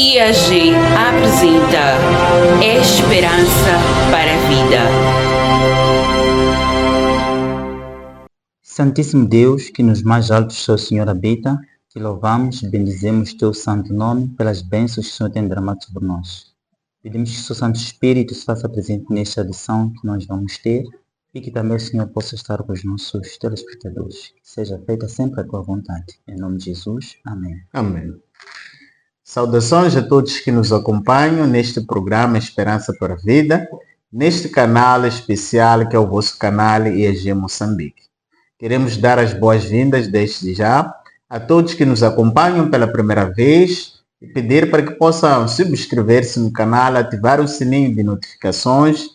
IAG apresenta Esperança para a Vida. Santíssimo Deus, que nos mais altos Seu Senhor habita, te louvamos e bendizemos Teu santo nome pelas bênçãos que o Senhor tem derramado sobre nós. Pedimos que o Seu Santo Espírito se faça presente nesta lição que nós vamos ter e que também o Senhor possa estar com os nossos telespectadores. Que seja feita sempre a Tua vontade. Em nome de Jesus. Amém. Amém. Saudações a todos que nos acompanham neste programa Esperança para a Vida, neste canal especial que é o vosso canal IAG Moçambique. Queremos dar as boas-vindas desde já a todos que nos acompanham pela primeira vez e pedir para que possam subscrever-se no canal, ativar o sininho de notificações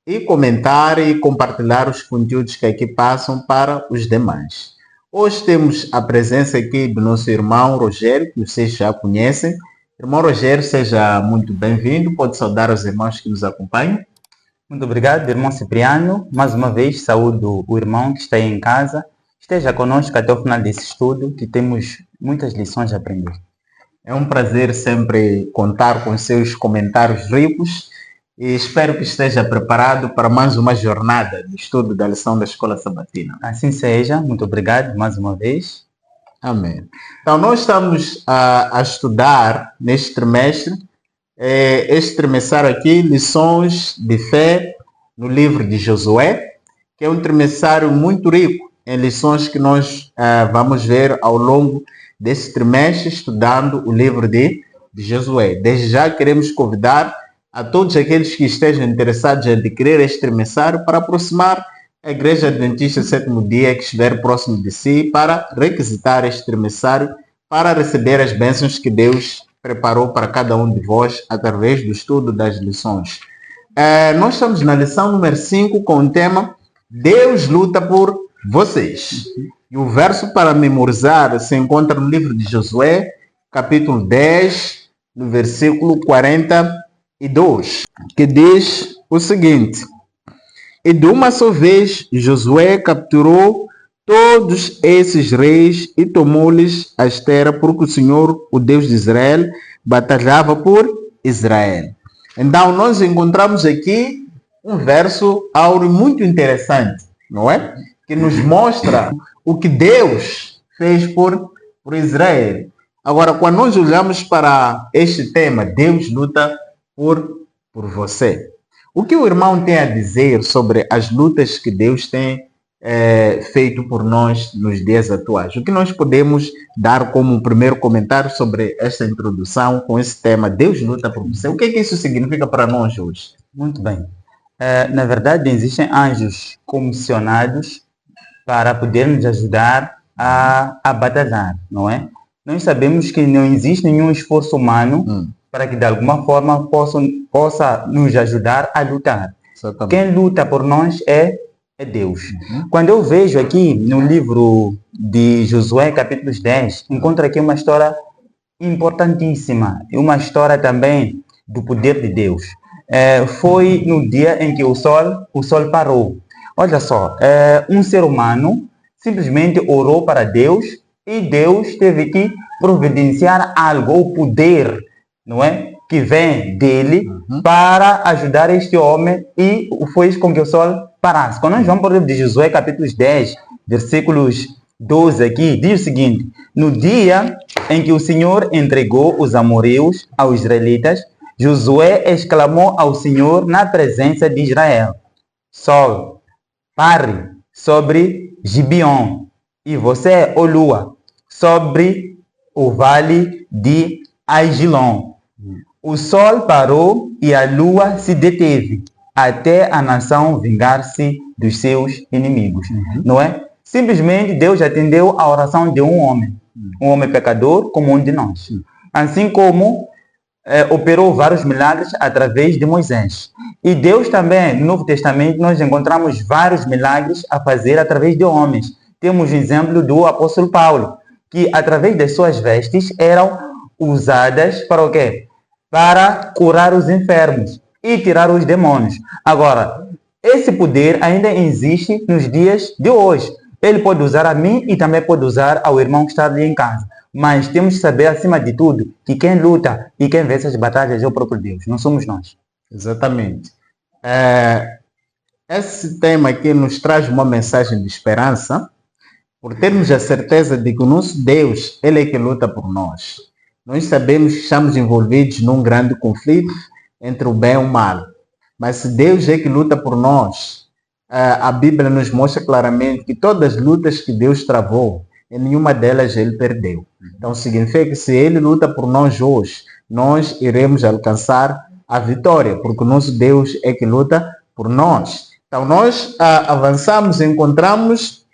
e comentar e compartilhar os conteúdos que aqui passam para os demais. Hoje temos a presença aqui do nosso irmão Rogério, que vocês já conhecem. Irmão Rogério, seja muito bem-vindo. Pode saudar os irmãos que nos acompanham. Muito obrigado, irmão Cipriano. Mais uma vez, saúdo o irmão que está aí em casa. Esteja conosco até o final desse estudo, que temos muitas lições a aprender. É um prazer sempre contar com seus comentários ricos e espero que esteja preparado para mais uma jornada de estudo da lição da Escola Sabatina. Assim seja. Muito obrigado mais uma vez. Amém. Então, nós estamos a estudar neste trimestre, este trimestre aqui, lições de fé no livro de Josué, que é um trimestre muito rico em lições que nós vamos ver ao longo desse trimestre, estudando o livro de Josué. Desde já queremos convidar a todos aqueles que estejam interessados em adquirir este trimestre para aproximar a Igreja Adventista Sétimo Dia que estiver próximo de si para requisitar este trimestre para receber as bênçãos que Deus preparou para cada um de vós através do estudo das lições. Nós estamos na lição número 5 com o tema Deus luta por vocês. E o verso para memorizar se encontra no livro de Josué, capítulo 10, no versículo 42, que diz o seguinte: E de uma só vez Josué capturou todos esses reis e tomou-lhes as terras, porque o Senhor, o Deus de Israel, batalhava por Israel. Então nós encontramos aqui um verso áureo muito interessante, não é? Que nos mostra o que Deus fez por Israel. Agora, quando nós olhamos para este tema, Deus luta por você. O que o irmão tem a dizer sobre as lutas que Deus tem feito por nós nos dias atuais? O que nós podemos dar como um primeiro comentário sobre esta introdução com esse tema, Deus luta por você? O que isso significa para nós hoje? Muito bem. Na verdade, existem anjos comissionados para poder nos ajudar a batalhar, não é? Nós sabemos que não existe nenhum esforço humano para que de alguma forma possa nos ajudar a lutar. Exatamente. Quem luta por nós é Deus. Quando eu vejo aqui no livro de Josué, capítulo 10, encontro aqui uma história importantíssima, e uma história também do poder de Deus. Foi no dia em que o sol parou. Olha só, um ser humano simplesmente orou para Deus e Deus teve que providenciar algo, o poder, não é? Que vem dele para ajudar este homem, e fez com que o sol parasse. Quando nós vamos para o livro de Josué, capítulo 10, versículos 12 aqui, diz o seguinte: No dia em que o Senhor entregou os amorreus aos israelitas, Josué exclamou ao Senhor na presença de Israel: Sol, pare sobre Gibeon, e você, ó lua, sobre o vale de Aigilon. O sol parou e a lua se deteve, até a nação vingar-se dos seus inimigos. Não é? Simplesmente Deus atendeu a oração de um homem pecador como um de nós. Assim como operou vários milagres através de Moisés. E Deus também, no Novo Testamento, nós encontramos vários milagres a fazer através de homens. Temos o exemplo do apóstolo Paulo, que através das suas vestes eram usadas para o quê? Para curar os enfermos e tirar os demônios. Agora, esse poder ainda existe nos dias de hoje. Ele pode usar a mim e também pode usar ao irmão que está ali em casa. Mas temos que saber, acima de tudo, que quem luta e quem vence as batalhas é o próprio Deus, não somos nós. Exatamente. Esse tema aqui nos traz uma mensagem de esperança, por termos a certeza de que o nosso Deus, Ele é que luta por nós. Nós sabemos que estamos envolvidos num grande conflito entre o bem e o mal. Mas se Deus é que luta por nós, a Bíblia nos mostra claramente que todas as lutas que Deus travou, em nenhuma delas Ele perdeu. Então significa que se Ele luta por nós hoje, nós iremos alcançar a vitória, porque o nosso Deus é que luta por nós. Então nós avançamos e encontramos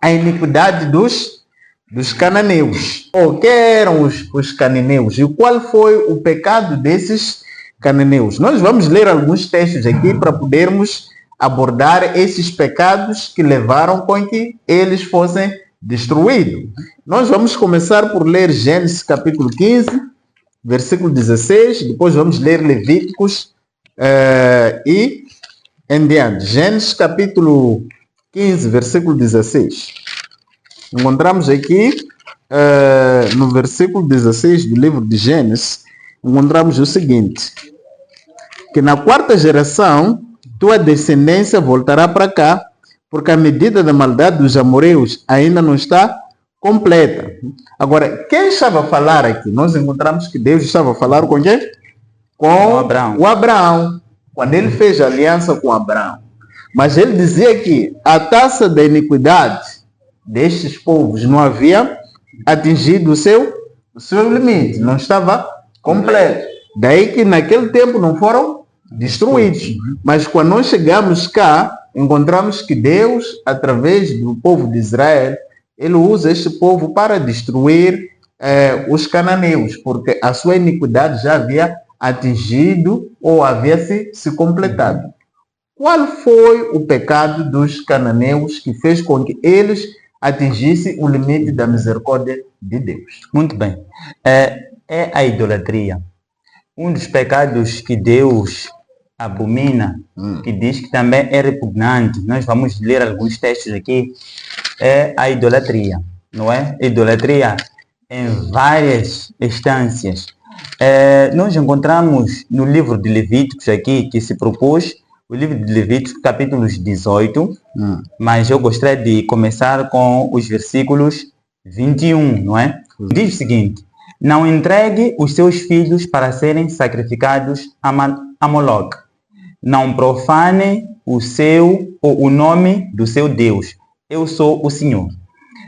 a iniquidade dos cananeus. O que eram os cananeus? E qual foi o pecado desses cananeus? Nós vamos ler alguns textos aqui para podermos abordar esses pecados que levaram com que eles fossem destruídos. Nós vamos começar por ler Gênesis capítulo 15, versículo 16, depois vamos ler Levíticos e em diante. Gênesis capítulo 15, versículo 16. Encontramos aqui, no versículo 16 do livro de Gênesis, encontramos o seguinte: que na quarta geração, tua descendência voltará para cá, porque a medida da maldade dos amoreus ainda não está completa. Agora, quem estava a falar aqui? Nós encontramos que Deus estava a falar com quem? Com o Abraão. Quando ele fez aliança com Abraão. Mas ele dizia que a taça da iniquidade destes povos não havia atingido o seu limite, não estava completo. Daí que naquele tempo não foram destruídos. Mas quando nós chegamos cá, encontramos que Deus, através do povo de Israel, ele usa este povo para destruir os cananeus, porque a sua iniquidade já havia atingido ou havia se completado. Qual foi o pecado dos cananeus que fez com que eles atingissem o limite da misericórdia de Deus? Muito bem. É a idolatria. Um dos pecados que Deus abomina, que diz que também é repugnante, nós vamos ler alguns textos aqui, é a idolatria, não é? Idolatria em várias instâncias. Nós encontramos no livro de Levíticos aqui, que se propôs, o livro de Levíticos, capítulos 18, mas eu gostaria de começar com os versículos 21, não é? Diz o seguinte: não entregue os seus filhos para serem sacrificados a Moloque. Não profane o nome do seu Deus. Eu sou o Senhor.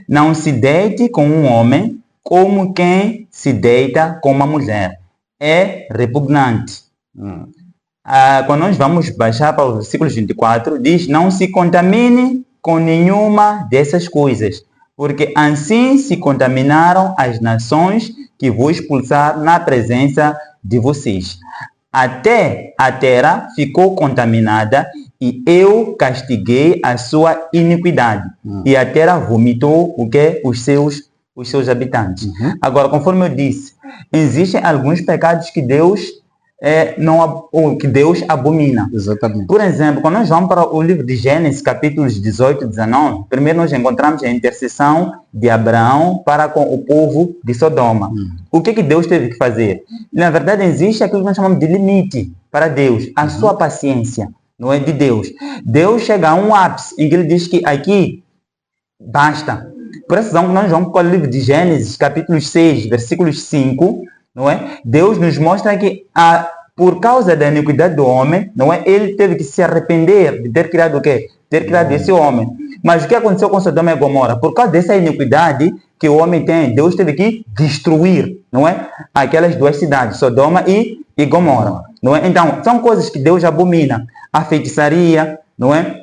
Não se deite com um homem como quem se deita com uma mulher. É repugnante. Quando nós vamos baixar para o versículo 24, diz: não se contamine com nenhuma dessas coisas, porque assim se contaminaram as nações que vou expulsar na presença de vocês. Até a terra ficou contaminada e eu castiguei a sua iniquidade. E a terra vomitou o que? Os seus habitantes. Agora, conforme eu disse, existem alguns pecados que Deus que Deus abomina. Exatamente. Por exemplo, quando nós vamos para o livro de Gênesis, capítulos 18 e 19, primeiro nós encontramos a intercessão de Abraão para com o povo de Sodoma. O que Deus teve que fazer? Na verdade, existe aquilo que nós chamamos de limite para Deus, a sua paciência, não é de Deus. Deus chega a um ápice em que ele diz que aqui basta. Por essa razão, nós vamos para o livro de Gênesis, capítulo 6, versículos 5, não é? Deus nos mostra que por causa da iniquidade do homem, não é? Ele teve que se arrepender de ter criado o quê? Ter criado esse homem. Mas o que aconteceu com Sodoma e Gomorra? Por causa dessa iniquidade que o homem tem, Deus teve que destruir, não é? Aquelas duas cidades, Sodoma e Gomorra, não é? Então, são coisas que Deus abomina. A feitiçaria, não é?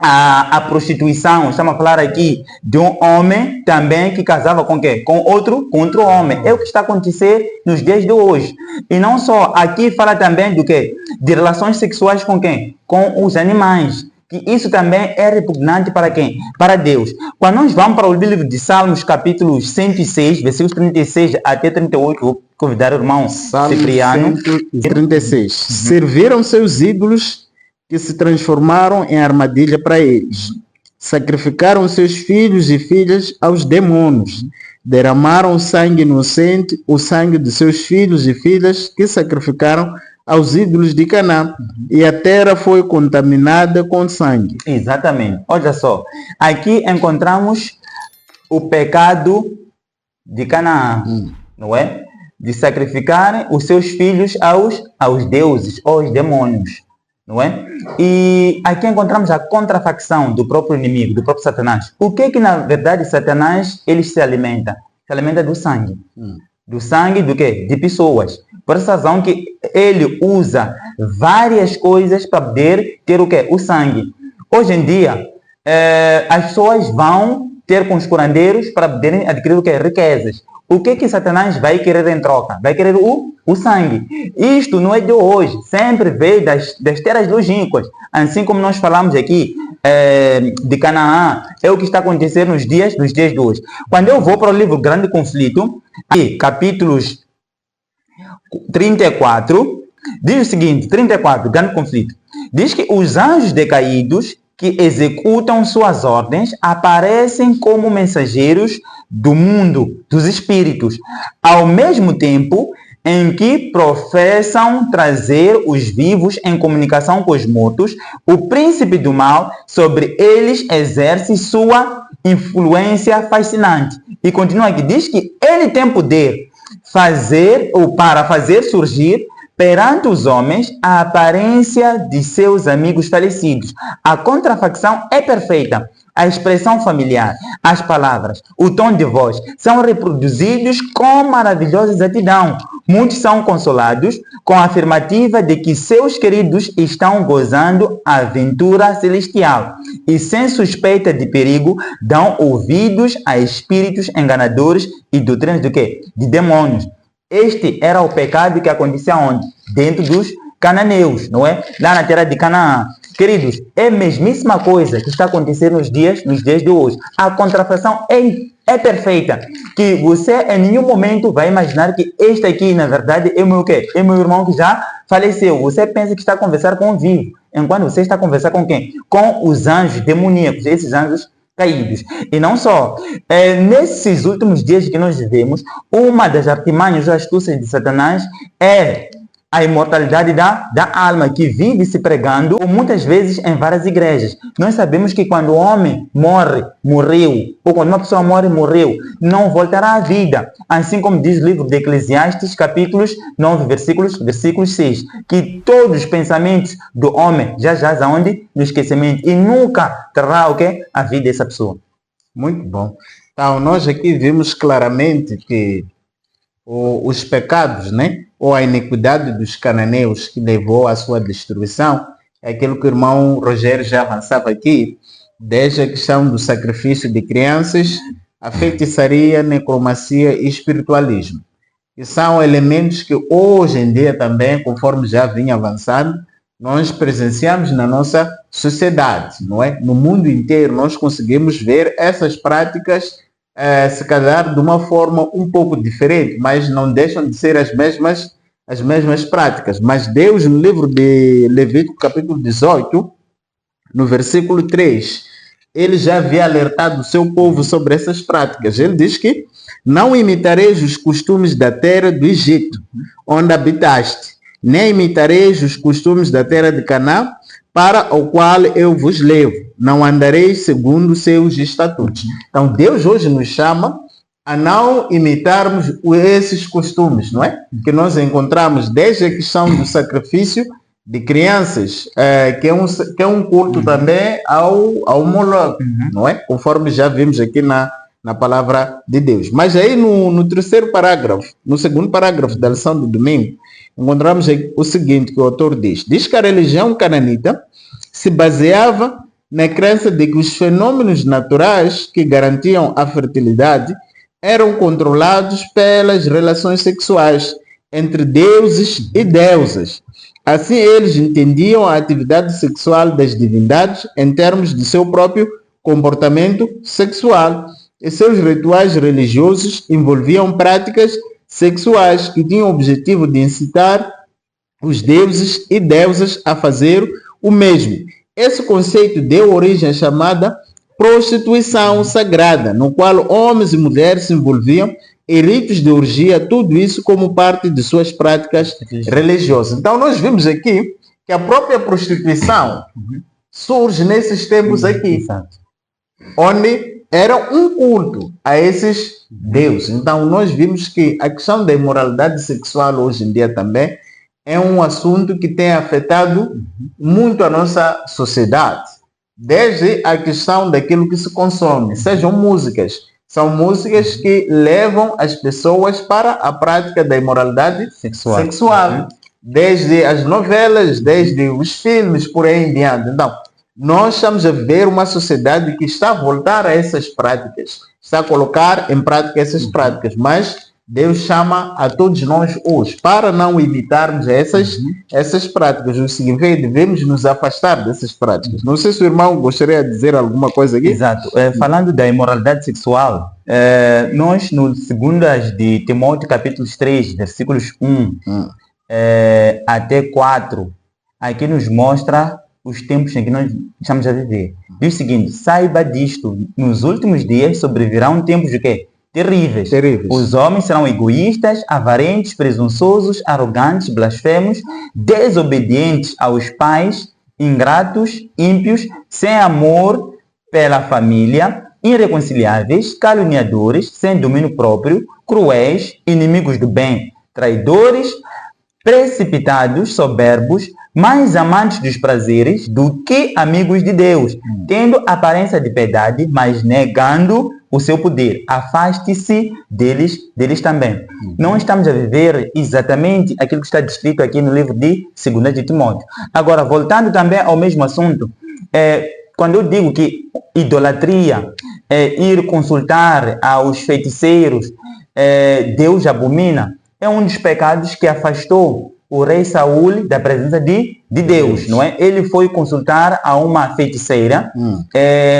A prostituição, estamos a falar aqui de um homem também que casava com quem? Com outro homem. É o que está a acontecer nos dias de hoje. E não só, aqui fala também do quê? De relações sexuais com quem? Com os animais. Que isso também é repugnante para quem? Para Deus. Quando nós vamos para o livro de Salmos, capítulo 106, versículos 36 até 38, vou convidar o irmão Cipriano. 136. Serviram seus ídolos que se transformaram em armadilha para eles. Sacrificaram seus filhos e filhas aos demônios. derramaram sangue inocente, o sangue de seus filhos e filhas que sacrificaram aos ídolos de Canaã, e a terra foi contaminada com sangue. Exatamente. Olha só, aqui encontramos o pecado de Canaã, não é? De sacrificarem os seus filhos aos deuses, aos demônios, não é? E aqui encontramos a contrafacção do próprio inimigo, do próprio Satanás. O que na verdade Satanás ele se alimenta? Se alimenta do sangue. Do sangue do quê? De pessoas. Por essa razão que ele usa várias coisas para poder ter o quê? O sangue. Hoje em dia, as pessoas vão ter com os curandeiros para poderem adquirir o quê? Riquezas. O que Satanás vai querer em troca? Vai querer o sangue. Isto não é de hoje. Sempre veio das terras longínquas. Assim como nós falamos aqui de Canaã, é o que está acontecendo nos dias de hoje. Quando eu vou para o livro Grande Conflito, aqui, capítulos 34, diz o seguinte, 34, Grande Conflito. Diz que os anjos decaídos que executam suas ordens aparecem como mensageiros do mundo, dos espíritos, ao mesmo tempo em que professam trazer os vivos em comunicação com os mortos, o príncipe do mal sobre eles exerce sua influência fascinante. E continua aqui, diz que ele tem poder para fazer surgir perante os homens a aparência de seus amigos falecidos. A contrafacção é perfeita. A expressão familiar, as palavras, o tom de voz são reproduzidos com maravilhosa exatidão. Muitos são consolados com a afirmativa de que seus queridos estão gozando a aventura celestial e, sem suspeita de perigo, dão ouvidos a espíritos enganadores e doutrinas do quê? De demônios. Este era o pecado que acontecia onde? Dentro dos cananeus, não é? Lá na terra de Canaã. Queridos, é a mesmíssima coisa que está acontecendo nos dias de hoje. A contrafação é perfeita. Que você em nenhum momento vai imaginar que este aqui, na verdade, é o meu quê? É o meu irmão que já faleceu. Você pensa que está a conversar com o vivo. Enquanto você está a conversar com quem? Com os anjos demoníacos, esses anjos caídos. E não só. Nesses últimos dias que nós vivemos, uma das artimanhas ou astúcias de Satanás é a imortalidade da alma, que vive se pregando muitas vezes em várias igrejas. Nós sabemos que quando o homem morreu, ou quando uma pessoa morreu, não voltará à vida. Assim como diz o livro de Eclesiastes, capítulos 9, versículos 6, que todos os pensamentos do homem já jazem aonde? No esquecimento, e nunca terá o quê? A vida dessa pessoa. Muito bom. Então, nós aqui vimos claramente que os pecados, né? Ou a iniquidade dos cananeus que levou à sua destruição, é aquilo que o irmão Rogério já avançava aqui, desde a questão do sacrifício de crianças, a feitiçaria, necromancia e espiritualismo. Que são elementos que hoje em dia também, conforme já vinha avançando, nós presenciamos na nossa sociedade, não é? No mundo inteiro nós conseguimos ver essas práticas se calhar de uma forma um pouco diferente, mas não deixam de ser as mesmas práticas. Mas Deus, no livro de Levítico, capítulo 18, no versículo 3, ele já havia alertado o seu povo sobre essas práticas. Ele diz que não imitareis os costumes da terra do Egito, onde habitaste, nem imitareis os costumes da terra de Canaã, para o qual eu vos levo. Não andareis segundo seus estatutos. Então, Deus hoje nos chama a não imitarmos esses costumes, não é? Que nós encontramos desde a questão do sacrifício de crianças, que é um culto também ao Moloch, não é? Conforme já vimos aqui na palavra de Deus. Mas aí no terceiro parágrafo, no segundo parágrafo da lição do domingo, encontramos o seguinte que o autor diz que a religião cananita se baseava na crença de que os fenômenos naturais que garantiam a fertilidade eram controlados pelas relações sexuais entre deuses e deusas. Assim, eles entendiam a atividade sexual das divindades em termos de seu próprio comportamento sexual. E seus rituais religiosos envolviam práticas sexuais que tinham o objetivo de incitar os deuses e deusas a fazer o mesmo. Esse conceito deu origem à chamada prostituição sagrada, no qual homens e mulheres se envolviam em ritos de orgia, tudo isso como parte de suas práticas religiosas. Então nós vimos aqui que a própria prostituição surge nesses tempos aqui, onde era um culto a esses deuses. Então nós vimos que a questão da imoralidade sexual hoje em dia também é um assunto que tem afetado muito a nossa sociedade. Desde a questão daquilo que se consome, sejam músicas. São músicas que levam as pessoas para a prática da imoralidade sexual. Desde as novelas, desde os filmes, por aí em diante. Então, nós estamos a ver uma sociedade que está a voltar a essas práticas, está a colocar em prática essas práticas, mas Deus chama a todos nós hoje para não imitarmos essas práticas. O seguinte, devemos nos afastar dessas práticas. Não sei se o irmão gostaria de dizer alguma coisa aqui. Exato. Falando da imoralidade sexual, nós no 2 de Timóteo, capítulos 3, versículos 1 até 4, aqui nos mostra os tempos em que nós estamos a viver. Diz o seguinte: saiba disto, nos últimos dias sobrevirão tempos de quê? Terríveis. Os homens serão egoístas, avarentos, presunçosos, arrogantes, blasfemos, desobedientes aos pais, ingratos, ímpios, sem amor pela família, irreconciliáveis, caluniadores, sem domínio próprio, cruéis, inimigos do bem, traidores, precipitados, soberbos, mais amantes dos prazeres do que amigos de Deus, tendo aparência de piedade, mas negando o seu poder. Afaste-se deles também. Não estamos a viver exatamente aquilo que está descrito aqui no livro de 2 de Timóteo. Agora, voltando também ao mesmo assunto, quando eu digo que idolatria, ir consultar aos feiticeiros, Deus abomina, é um dos pecados que afastou o rei Saul da presença de Deus, não é? Ele foi consultar a uma feiticeira,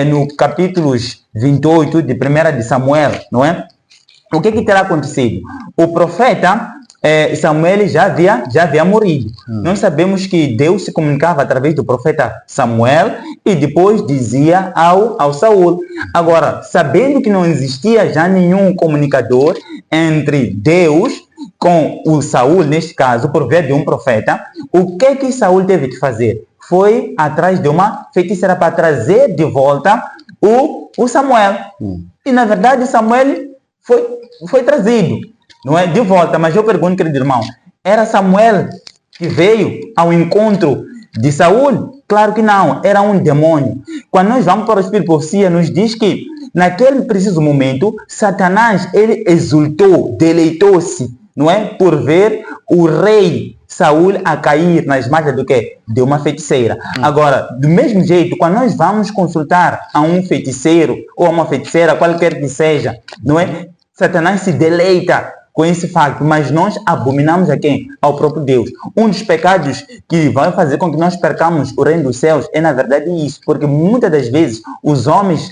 no capítulos 28 de 1 de Samuel, não é? O que terá acontecido? O profeta Samuel já havia morrido. Nós sabemos que Deus se comunicava através do profeta Samuel e depois dizia ao Saul. Agora, sabendo que não existia já nenhum comunicador entre Deus com o Saul, neste caso, por via de um profeta, o que Saul teve que fazer? Foi atrás de uma feiticeira para trazer de volta o Samuel. E, na verdade, Samuel foi trazido, não é, de volta. Mas eu pergunto, querido irmão, era Samuel que veio ao encontro de Saul? Claro que não, era um demônio. Quando nós vamos para o Espírito de Profecia, nos diz que naquele preciso momento, Satanás, ele exultou, deleitou-se, não é, por ver o rei Saul a cair nas mãos do quê? De uma feiticeira. Agora, do mesmo jeito, quando nós vamos consultar a um feiticeiro ou a uma feiticeira, qualquer que seja, não é? Satanás se deleita com esse facto, mas nós abominamos a quem? Ao próprio Deus. Um dos pecados que vai fazer com que nós percamos o reino dos céus é, na verdade, isso, porque muitas das vezes os homens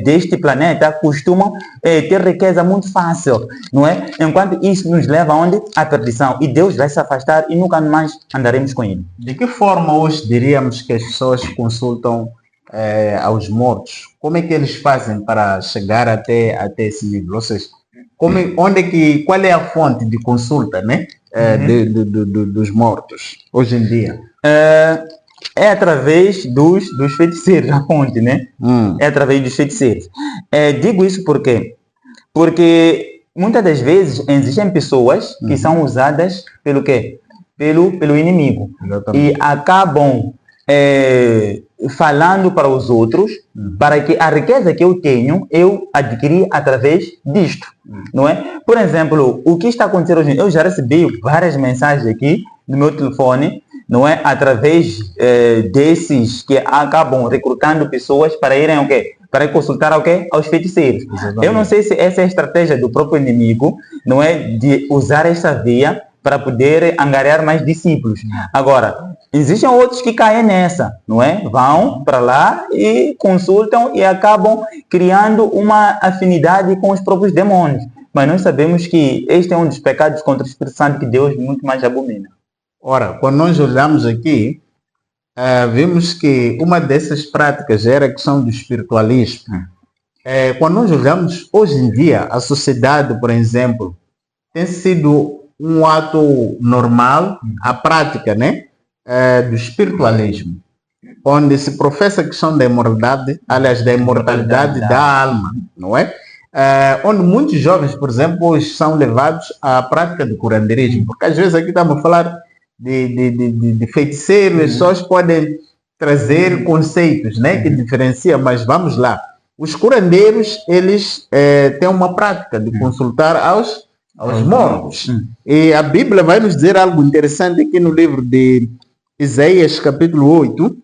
deste planeta costumam ter riqueza muito fácil, não é? Enquanto isso nos leva aonde? À perdição. E Deus vai se afastar e nunca mais andaremos com ele. De que forma hoje diríamos que as pessoas consultam aos mortos? Como é que eles fazem para chegar até esse nível? Ou seja, qual é a fonte de consulta, né? Dos mortos hoje em dia? É através dos feiticeiros, a fonte, né? É através dos feiticeiros. Digo isso por quê? Porque muitas das vezes existem pessoas que são usadas pelo quê? Pelo inimigo. Exatamente. E acabam falando para os outros, para que a riqueza que eu tenho, eu adquiri através disto, não é? Por exemplo, o que está acontecendo hoje, eu já recebi várias mensagens aqui no meu telefone, não é? Através desses que acabam recrutando pessoas para irem ao quê? Para consultar ao quê? Aos feiticeiros. Exatamente. Eu não sei se essa é a estratégia do próprio inimigo, não é? De usar essa via para poder angariar mais discípulos. Agora, existem outros que caem nessa, não é? Vão para lá e consultam e acabam criando uma afinidade com os próprios demônios. Mas nós sabemos que este é um dos pecados contra o Espírito Santo que Deus muito mais abomina. Ora, quando nós olhamos aqui, vimos que uma dessas práticas era a questão do espiritualismo. Quando nós olhamos hoje em dia, a sociedade, por exemplo, tem sido um ato normal, a prática, né, do espiritualismo, onde se professa a questão da imortalidade, aliás, da imortalidade da alma, não é? Onde muitos jovens, por exemplo, hoje são levados à prática do curandeirismo, porque às vezes aqui estamos a falar de feiticeiro, as pessoas podem trazer conceitos, né, que diferenciam, mas vamos lá. Os curandeiros, eles têm uma prática de consultar aos mortos. E a Bíblia vai nos dizer algo interessante aqui no livro de Isaías, capítulo 8.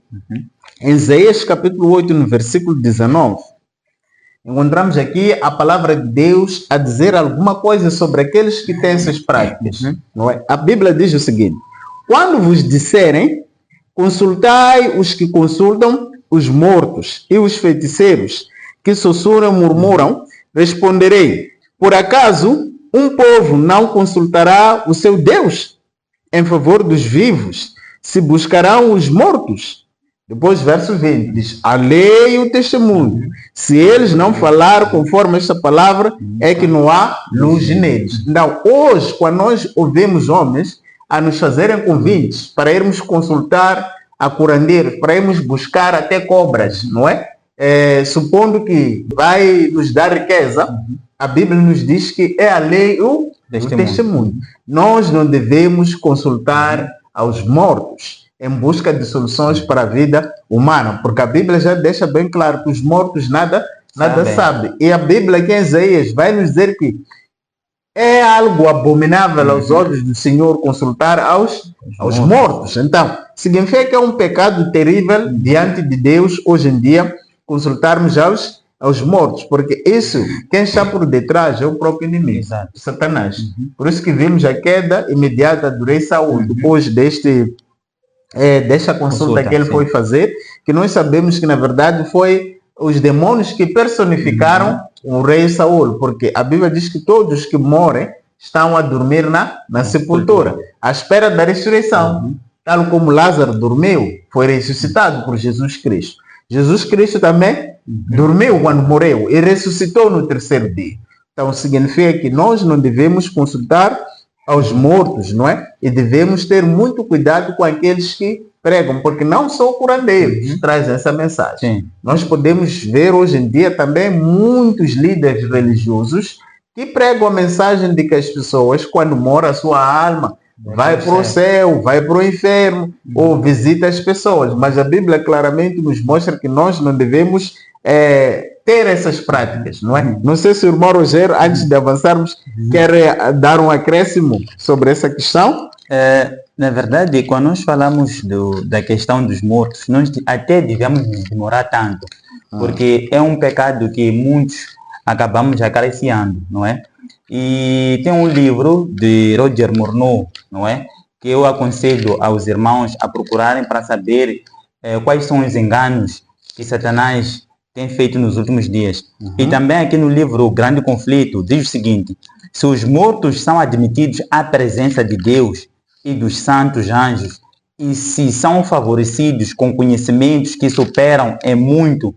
Em Isaías, capítulo 8, no versículo 19, encontramos aqui a palavra de Deus a dizer alguma coisa sobre aqueles que têm essas práticas. Não é? A Bíblia diz o seguinte: quando vos disserem, consultai os que consultam os mortos e os feiticeiros que sussurram e murmuram, responderei: por acaso um povo não consultará o seu Deus em favor dos vivos, se buscarão os mortos? Depois, verso 20, diz: a lei e o testemunho, se eles não falar conforme esta palavra, é que não há luz neles. Então, hoje, quando nós ouvimos homens a nos fazerem convites para irmos consultar a curandeiros, para irmos buscar até cobras, não é? Supondo que vai nos dar riqueza, a Bíblia nos diz que é a lei e o testemunho. Nós não devemos consultar aos mortos em busca de soluções para a vida humana, porque a Bíblia já deixa bem claro que os mortos nada sabem. E a Bíblia aqui em Isaías vai nos dizer que é algo abominável aos olhos do Senhor consultar aos mortos. Então, significa que é um pecado terrível diante de Deus hoje em dia consultarmos aos mortos, porque isso, quem está por detrás é o próprio inimigo, Satanás. Por isso que vimos a queda imediata do rei Saul, depois desta consulta que ele foi fazer, que nós sabemos que na verdade foi os demônios que personificaram o rei Saul, porque a Bíblia diz que todos que morrem estão a dormir na sepultura, à espera da ressurreição, tal como Lázaro dormiu, foi ressuscitado por Jesus Cristo. Jesus Cristo também dormiu quando morreu e ressuscitou no terceiro dia. Então significa que nós não devemos consultar aos mortos, não é? E devemos ter muito cuidado com aqueles que pregam, porque não só curandeiros trazem essa mensagem. Nós podemos ver hoje em dia também muitos líderes religiosos que pregam a mensagem de que as pessoas, quando morre a sua alma, vai para o céu, vai para o inferno, ou visita as pessoas. Mas a Bíblia claramente nos mostra que nós não devemos ter essas práticas, não é? Não sei se o irmão Rogério, antes de avançarmos, quer dar um acréscimo sobre essa questão? Na verdade, quando nós falamos da questão dos mortos, nós até devemos demorar tanto, porque é um pecado que muitos acabamos acariciando, não é? E tem um livro de Roger Morneau, não é? Que eu aconselho aos irmãos a procurarem para saber quais são os enganos que Satanás tem feito nos últimos dias. E também aqui no livro O Grande Conflito diz o seguinte: se os mortos são admitidos à presença de Deus e dos santos anjos, e se são favorecidos com conhecimentos que superam em muito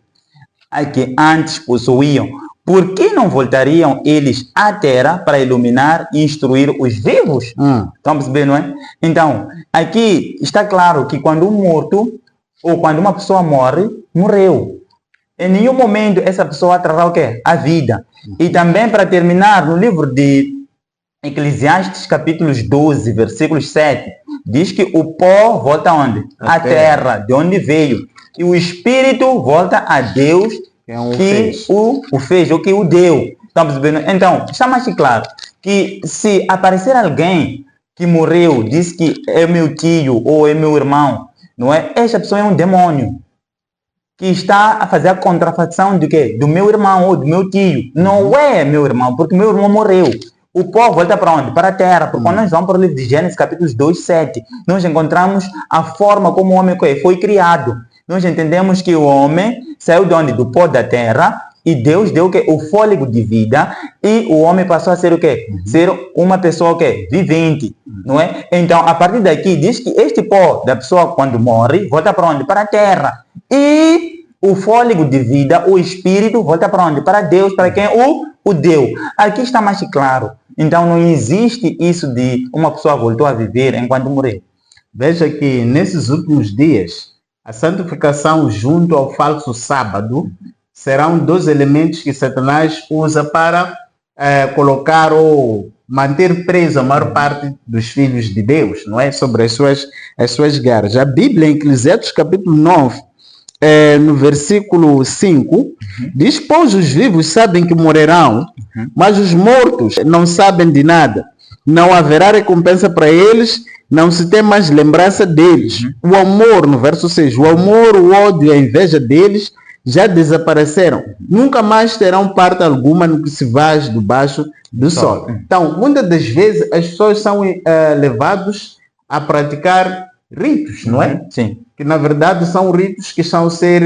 a que antes possuíam, por que não voltariam eles à terra para iluminar e instruir os vivos? Estamos bem, não é? Então, aqui está claro que quando um morto, ou quando uma pessoa morre, morreu. Em nenhum momento essa pessoa trará o quê? A vida. E também, para terminar, no livro de Eclesiastes, capítulos 12, versículos 7, diz que o pó volta aonde? À terra, de onde veio. E o espírito volta a Deus, que o fez, ou que o deu. Estamos vendo? Então, está mais que claro que se aparecer alguém que morreu, diz que é meu tio ou é meu irmão, não é? Esta pessoa é um demônio que está a fazer a contrafação do quê? Do meu irmão ou do meu tio. Não é meu irmão, porque meu irmão morreu. O pó volta para onde? Para a terra. Porque quando nós vamos para o livro de Gênesis, capítulos 2, 7, nós encontramos a forma como o homem foi criado. Nós entendemos que o homem saiu de onde? Do pó da terra, e Deus deu o fôlego de vida, e o homem passou a ser o quê? Ser uma pessoa o quê? Vivente. não é? Então, a partir daqui, diz que este pó da pessoa, quando morre, volta para onde? Para a terra. E o fôlego de vida, o espírito, volta para onde? Para Deus, para quem o deu. Aqui está mais claro. Então, não existe isso de uma pessoa voltou a viver enquanto morreu. Veja que nesses últimos dias, a santificação junto ao falso sábado serão dois elementos que Satanás usa para colocar ou manter preso a maior parte dos filhos de Deus, não é? Sobre as suas guerras. A Bíblia, em Eclesiastes capítulo 9, no versículo 5, diz: pois os vivos sabem que morrerão, mas os mortos não sabem de nada. Não haverá recompensa para eles, não se tem mais lembrança deles. O amor, no verso 6, o amor, o ódio e a inveja deles já desapareceram. Nunca mais terão parte alguma no que se faz debaixo do sol. Então, muitas das vezes, as pessoas são levadas a praticar ritos, não é? Sim. Que, na verdade, são ritos que estão a ser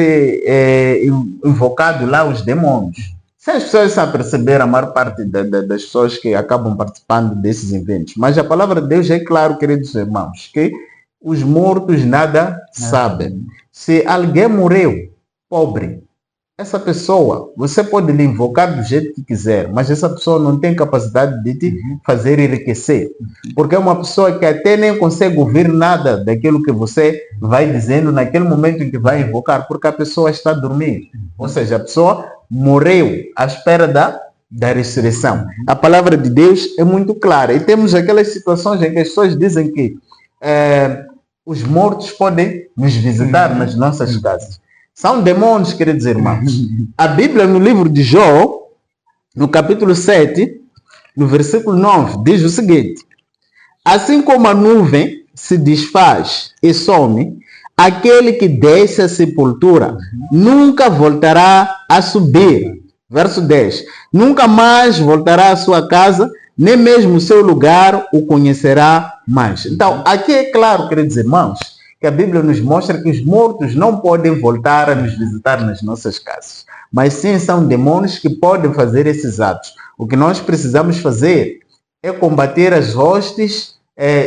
invocados lá os demônios. Se as pessoas se aperceber, a maior parte das pessoas que acabam participando desses eventos. Mas a palavra de Deus é claro, queridos irmãos, que os mortos nada sabem. Se alguém morreu pobre, essa pessoa, você pode lhe invocar do jeito que quiser, mas essa pessoa não tem capacidade de te fazer enriquecer. Porque é uma pessoa que até nem consegue ouvir nada daquilo que você vai dizendo naquele momento em que vai invocar, porque a pessoa está dormindo. Ou seja, a pessoa morreu à espera da ressurreição. A palavra de Deus é muito clara. E temos aquelas situações em que as pessoas dizem que os mortos podem nos visitar nas nossas casas. São demônios, queridos irmãos. A Bíblia, no livro de Jó, no capítulo 7, no versículo 9, diz o seguinte: assim como a nuvem se desfaz e some, aquele que desce à sepultura nunca voltará a subir. Verso 10. Nunca mais voltará à sua casa, nem mesmo o seu lugar o conhecerá mais. Então, aqui é claro, queridos irmãos, que a Bíblia nos mostra que os mortos não podem voltar a nos visitar nas nossas casas. Mas sim, são demônios que podem fazer esses atos. O que nós precisamos fazer é combater as hostes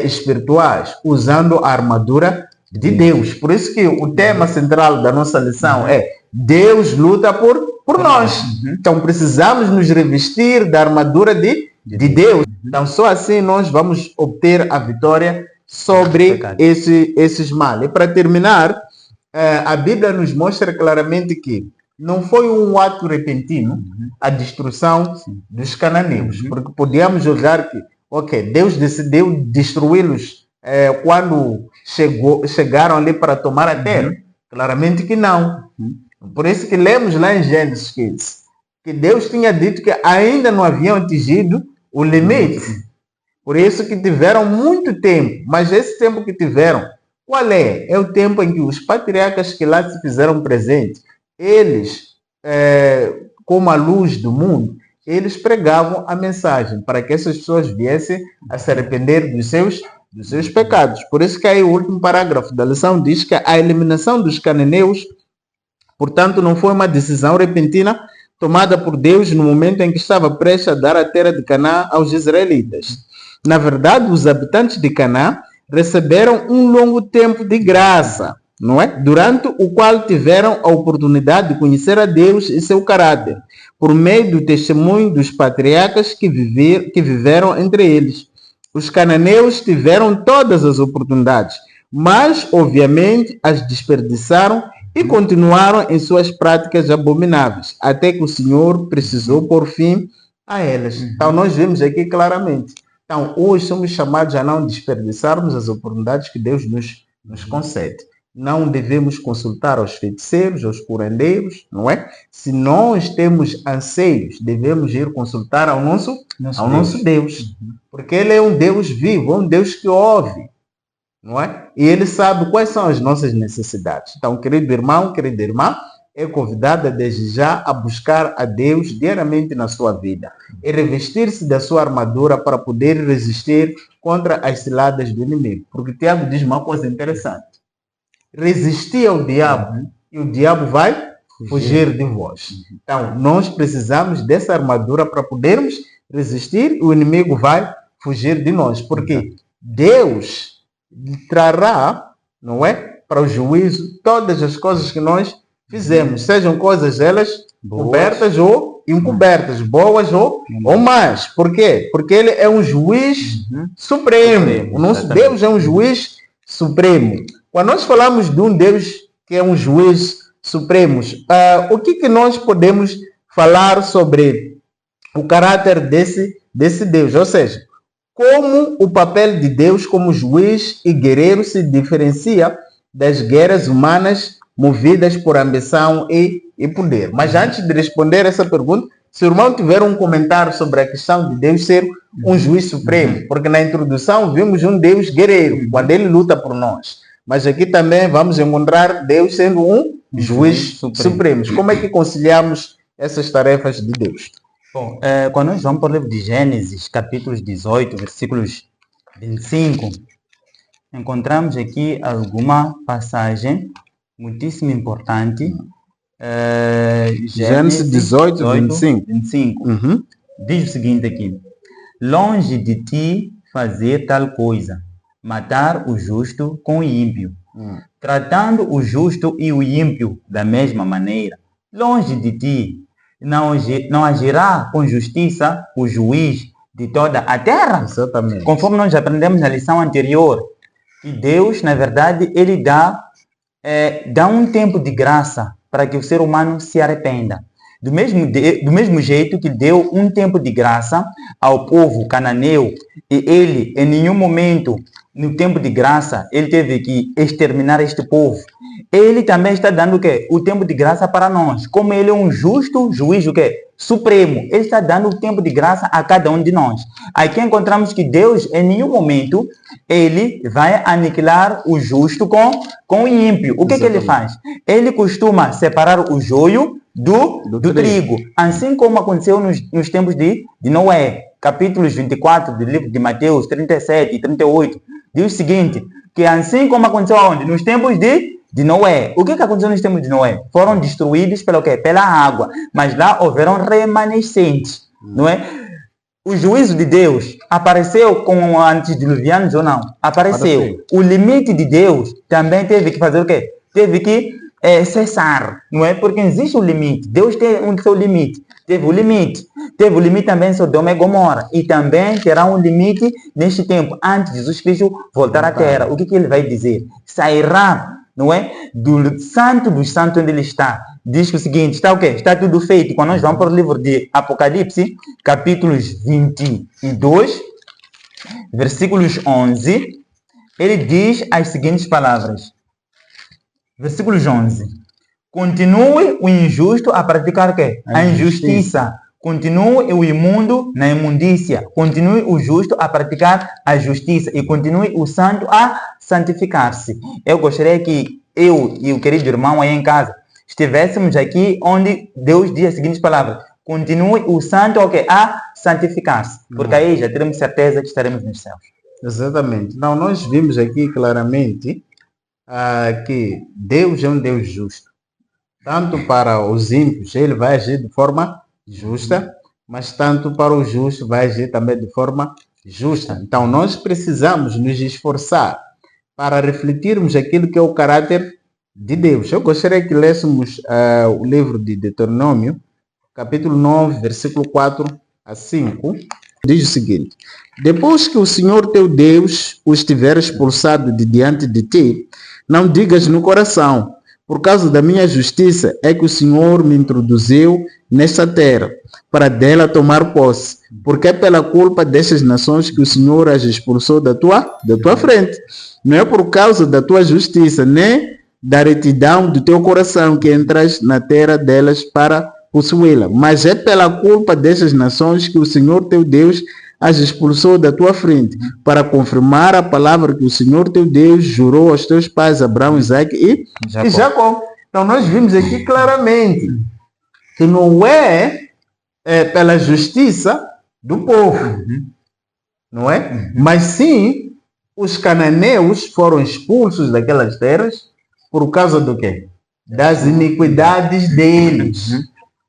espirituais, usando a armadura de Deus. Por isso que o tema central da nossa lição é: Deus luta por nós. Então precisamos nos revestir da armadura de Deus. Então só assim nós vamos obter a vitória sobre esses males. E para terminar, a Bíblia nos mostra claramente que não foi um ato repentino a destruição dos cananeus. Porque podíamos olhar que Deus decidiu destruí-los quando chegaram ali para tomar a terra. Claramente que não. Por isso que lemos lá em Gênesis que Deus tinha dito que ainda não haviam atingido o limite. Por isso que tiveram muito tempo. Mas esse tempo que tiveram, qual é? É o tempo em que os patriarcas que lá se fizeram presentes, eles, como a luz do mundo, eles pregavam a mensagem para que essas pessoas viessem a se arrepender dos seus pecados. Por isso que aí o último parágrafo da lição diz que a eliminação dos cananeus, portanto, não foi uma decisão repentina tomada por Deus no momento em que estava prestes a dar a terra de Canaã aos israelitas. Na verdade, os habitantes de Canaã receberam um longo tempo de graça, não é? Durante o qual tiveram a oportunidade de conhecer a Deus e seu caráter, por meio do testemunho dos patriarcas que viveram entre eles. Os cananeus tiveram todas as oportunidades, mas, obviamente, as desperdiçaram e continuaram em suas práticas abomináveis, até que o Senhor precisou pôr fim a elas. Então, nós vemos aqui claramente. Então, hoje somos chamados a não desperdiçarmos as oportunidades que Deus nos concede. Não devemos consultar aos feiticeiros, aos curandeiros, não é? Se nós temos anseios, devemos ir consultar ao nosso Deus. Porque Ele é um Deus vivo, é um Deus que ouve, não é? E Ele sabe quais são as nossas necessidades. Então, querido irmão, querida irmã, é convidada desde já a buscar a Deus diariamente na sua vida e revestir-se da sua armadura para poder resistir contra as ciladas do inimigo. Porque Tiago diz uma coisa interessante: resistir ao diabo e o diabo vai fugir de vós. Então, nós precisamos dessa armadura para podermos resistir e o inimigo vai fugir de nós. Porque Deus trará, não é, para o juízo todas as coisas que nós fizemos, sejam coisas elas Boas. cobertas ou encobertas, boas ou más. Por quê? Porque ele é um juiz supremo. O nosso Exatamente. Deus é um juiz supremo. Quando nós falamos de um Deus que é um juiz supremo, o que nós podemos falar sobre o caráter desse Deus? Ou seja, como o papel de Deus como juiz e guerreiro se diferencia das guerras humanas movidas por ambição e poder. Mas antes de responder essa pergunta, se o irmão tiver um comentário sobre a questão de Deus ser um juiz supremo, porque na introdução vimos um Deus guerreiro, quando ele luta por nós. Mas aqui também vamos encontrar Deus sendo um juiz supremo. Como é que conciliamos essas tarefas de Deus? Bom, quando nós vamos para o livro de Gênesis, capítulos 18, versículos 25, encontramos aqui alguma passagem muitíssimo importante. Gênesis 18, 25. Diz o seguinte aqui: longe de ti fazer tal coisa, matar o justo com o ímpio, tratando o justo e o ímpio da mesma maneira. Longe de ti não agirá com justiça o juiz de toda a terra. Exatamente. Conforme nós aprendemos na lição anterior, que Deus, na verdade, ele dá um tempo de graça para que o ser humano se arrependa. Do mesmo jeito que deu um tempo de graça ao povo cananeu, e ele, em nenhum momento, no tempo de graça, ele teve que exterminar este povo. Ele também está dando o quê? O tempo de graça para nós. Como ele é um justo juiz, o quê? Supremo. Ele está dando o tempo de graça a cada um de nós. Aqui encontramos que Deus, em nenhum momento, ele vai aniquilar o justo com o ímpio. O que ele faz? Ele costuma separar o joio do trigo. Assim como aconteceu nos tempos de Noé. Capítulos 24 do livro de Mateus, 37 e 38. Diz o seguinte, que assim como aconteceu onde? Nos tempos de Noé. O que aconteceu nos tempos de Noé? Foram destruídos pelo quê? Pela água. Mas lá houveram remanescentes. Não é? O juízo de Deus apareceu com antediluvianos ou não? Apareceu. O limite de Deus também teve que fazer o quê? Teve que cessar. Não é? Porque existe um limite. Deus tem um seu limite. Teve o limite. Teve o limite também em Sodoma e Gomorra. E também terá um limite neste tempo, antes de Jesus Cristo voltar à terra. O que ele vai dizer? Sairá, não é? Do santo dos santos onde ele está. Diz o seguinte, está o quê? Está tudo feito. Quando nós vamos para o livro de Apocalipse, capítulos 22, versículos 11, ele diz as seguintes palavras. Versículos 11. Continue o injusto a praticar o quê? A injustiça. Continue o imundo na imundícia. Continue o justo a praticar a justiça. E continue o santo a santificar-se. Eu gostaria que eu e o querido irmão aí em casa estivéssemos aqui onde Deus diz as seguintes palavras. Continue o santo a santificar-se. Porque aí já teremos certeza que estaremos nos céus. Exatamente. Não, nós vimos aqui claramente que Deus é um Deus justo. Tanto para os ímpios, ele vai agir de forma justa, mas tanto para o justo vai agir também de forma justa. Então, nós precisamos nos esforçar para refletirmos aquilo que é o caráter de Deus. Eu gostaria que lêssemos o livro de Deuteronômio, capítulo 9, versículo 4 a 5. Diz o seguinte: depois que o Senhor teu Deus os tiver expulsado de diante de ti, não digas no coração, por causa da minha justiça é que o Senhor me introduziu nesta terra, para dela tomar posse, porque é pela culpa destas nações que o Senhor as expulsou da tua frente. Não é por causa da tua justiça, nem da retidão do teu coração que entras na terra delas para possuí-la, mas é pela culpa destas nações que o Senhor teu Deus as expulsou da tua frente, para confirmar a palavra que o Senhor teu Deus jurou aos teus pais, Abraão, Isaque e Jacó. Então nós vimos aqui claramente que não é pela justiça do povo, não é? Mas sim, os cananeus foram expulsos daquelas terras por causa do quê? Das iniquidades deles.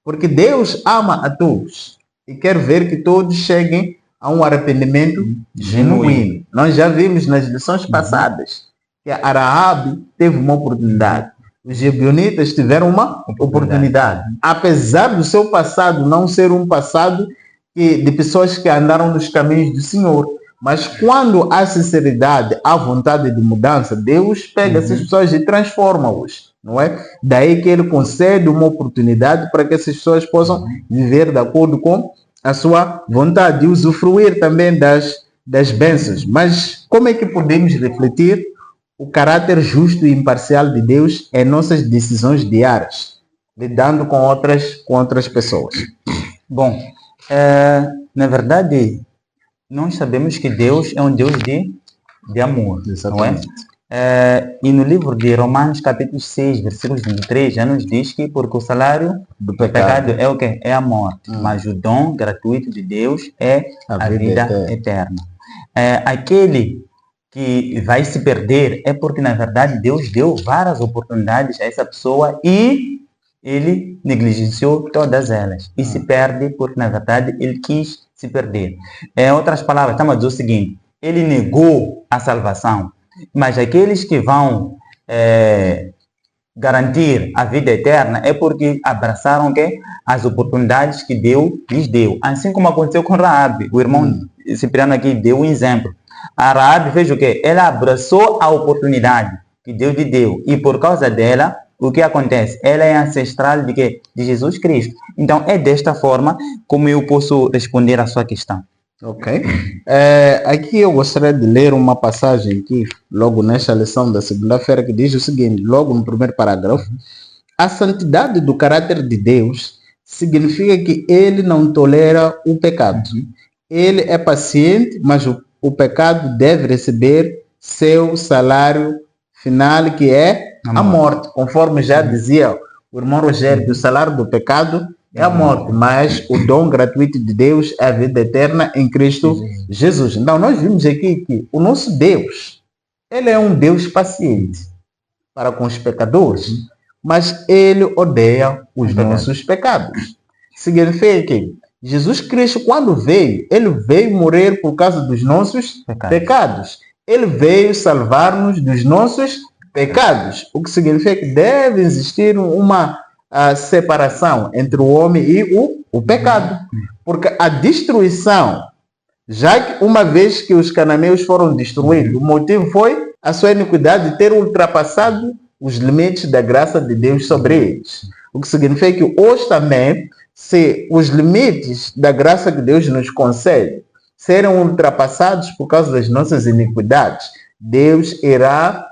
Porque Deus ama a todos e quer ver que todos cheguem a um arrependimento genuíno. Nós já vimos nas lições passadas que a Raabe teve uma oportunidade. Os gibeonitas tiveram uma oportunidade. Apesar do seu passado não ser um passado de pessoas que andaram nos caminhos do Senhor, mas quando há sinceridade, há vontade de mudança, Deus pega essas pessoas e transforma-os, não é? Daí que Ele concede uma oportunidade para que essas pessoas possam viver de acordo com a sua vontade e usufruir também das bênçãos. Mas como é que podemos refletir o caráter justo e imparcial de Deus em nossas decisões diárias, lidando com outras pessoas? Bom, na verdade, nós sabemos que Deus é um Deus de amor, não é? E no livro de Romanos, capítulo 6, versículos 23, já nos diz que porque o salário do pecado é o quê? É a morte, mas o dom gratuito de Deus é a vida eterna. Aquele que vai se perder é porque, na verdade, Deus deu várias oportunidades a essa pessoa e ele negligenciou todas elas. E se perde porque, na verdade, ele quis se perder. Em outras palavras, estamos a dizer o seguinte: ele negou a salvação, mas aqueles que vão garantir a vida eterna é porque abraçaram as oportunidades que Deus lhes deu. Assim como aconteceu com Raabe. O irmão Cipriano aqui deu um exemplo. A Raabe fez o quê? Ela abraçou a oportunidade que Deus lhe deu. E por causa dela, o que acontece? Ela é ancestral de quê? De Jesus Cristo. Então, é desta forma como eu posso responder à sua questão. Ok. Aqui eu gostaria de ler uma passagem aqui, logo nesta lição da segunda-feira, que diz o seguinte, logo no primeiro parágrafo: a santidade do caráter de Deus significa que Ele não tolera o pecado. Ele é paciente, mas o pecado deve receber seu salário final, que é a morte. Conforme já dizia o irmão Rogério, que o salário do pecado é a morte, mas o dom gratuito de Deus é a vida eterna em Cristo Jesus. Então, nós vimos aqui que o nosso Deus, Ele é um Deus paciente para com os pecadores, mas Ele odeia os nossos pecados. Significa que Jesus Cristo, quando veio, Ele veio morrer por causa dos nossos pecados. Ele veio salvar-nos dos nossos pecados, o que significa que deve existir uma separação entre o homem e o pecado. Porque a destruição, já que uma vez que os cananeus foram destruídos, o motivo foi a sua iniquidade ter ultrapassado os limites da graça de Deus sobre eles. O que significa que hoje também, se os limites da graça que Deus nos concede serem ultrapassados por causa das nossas iniquidades, Deus irá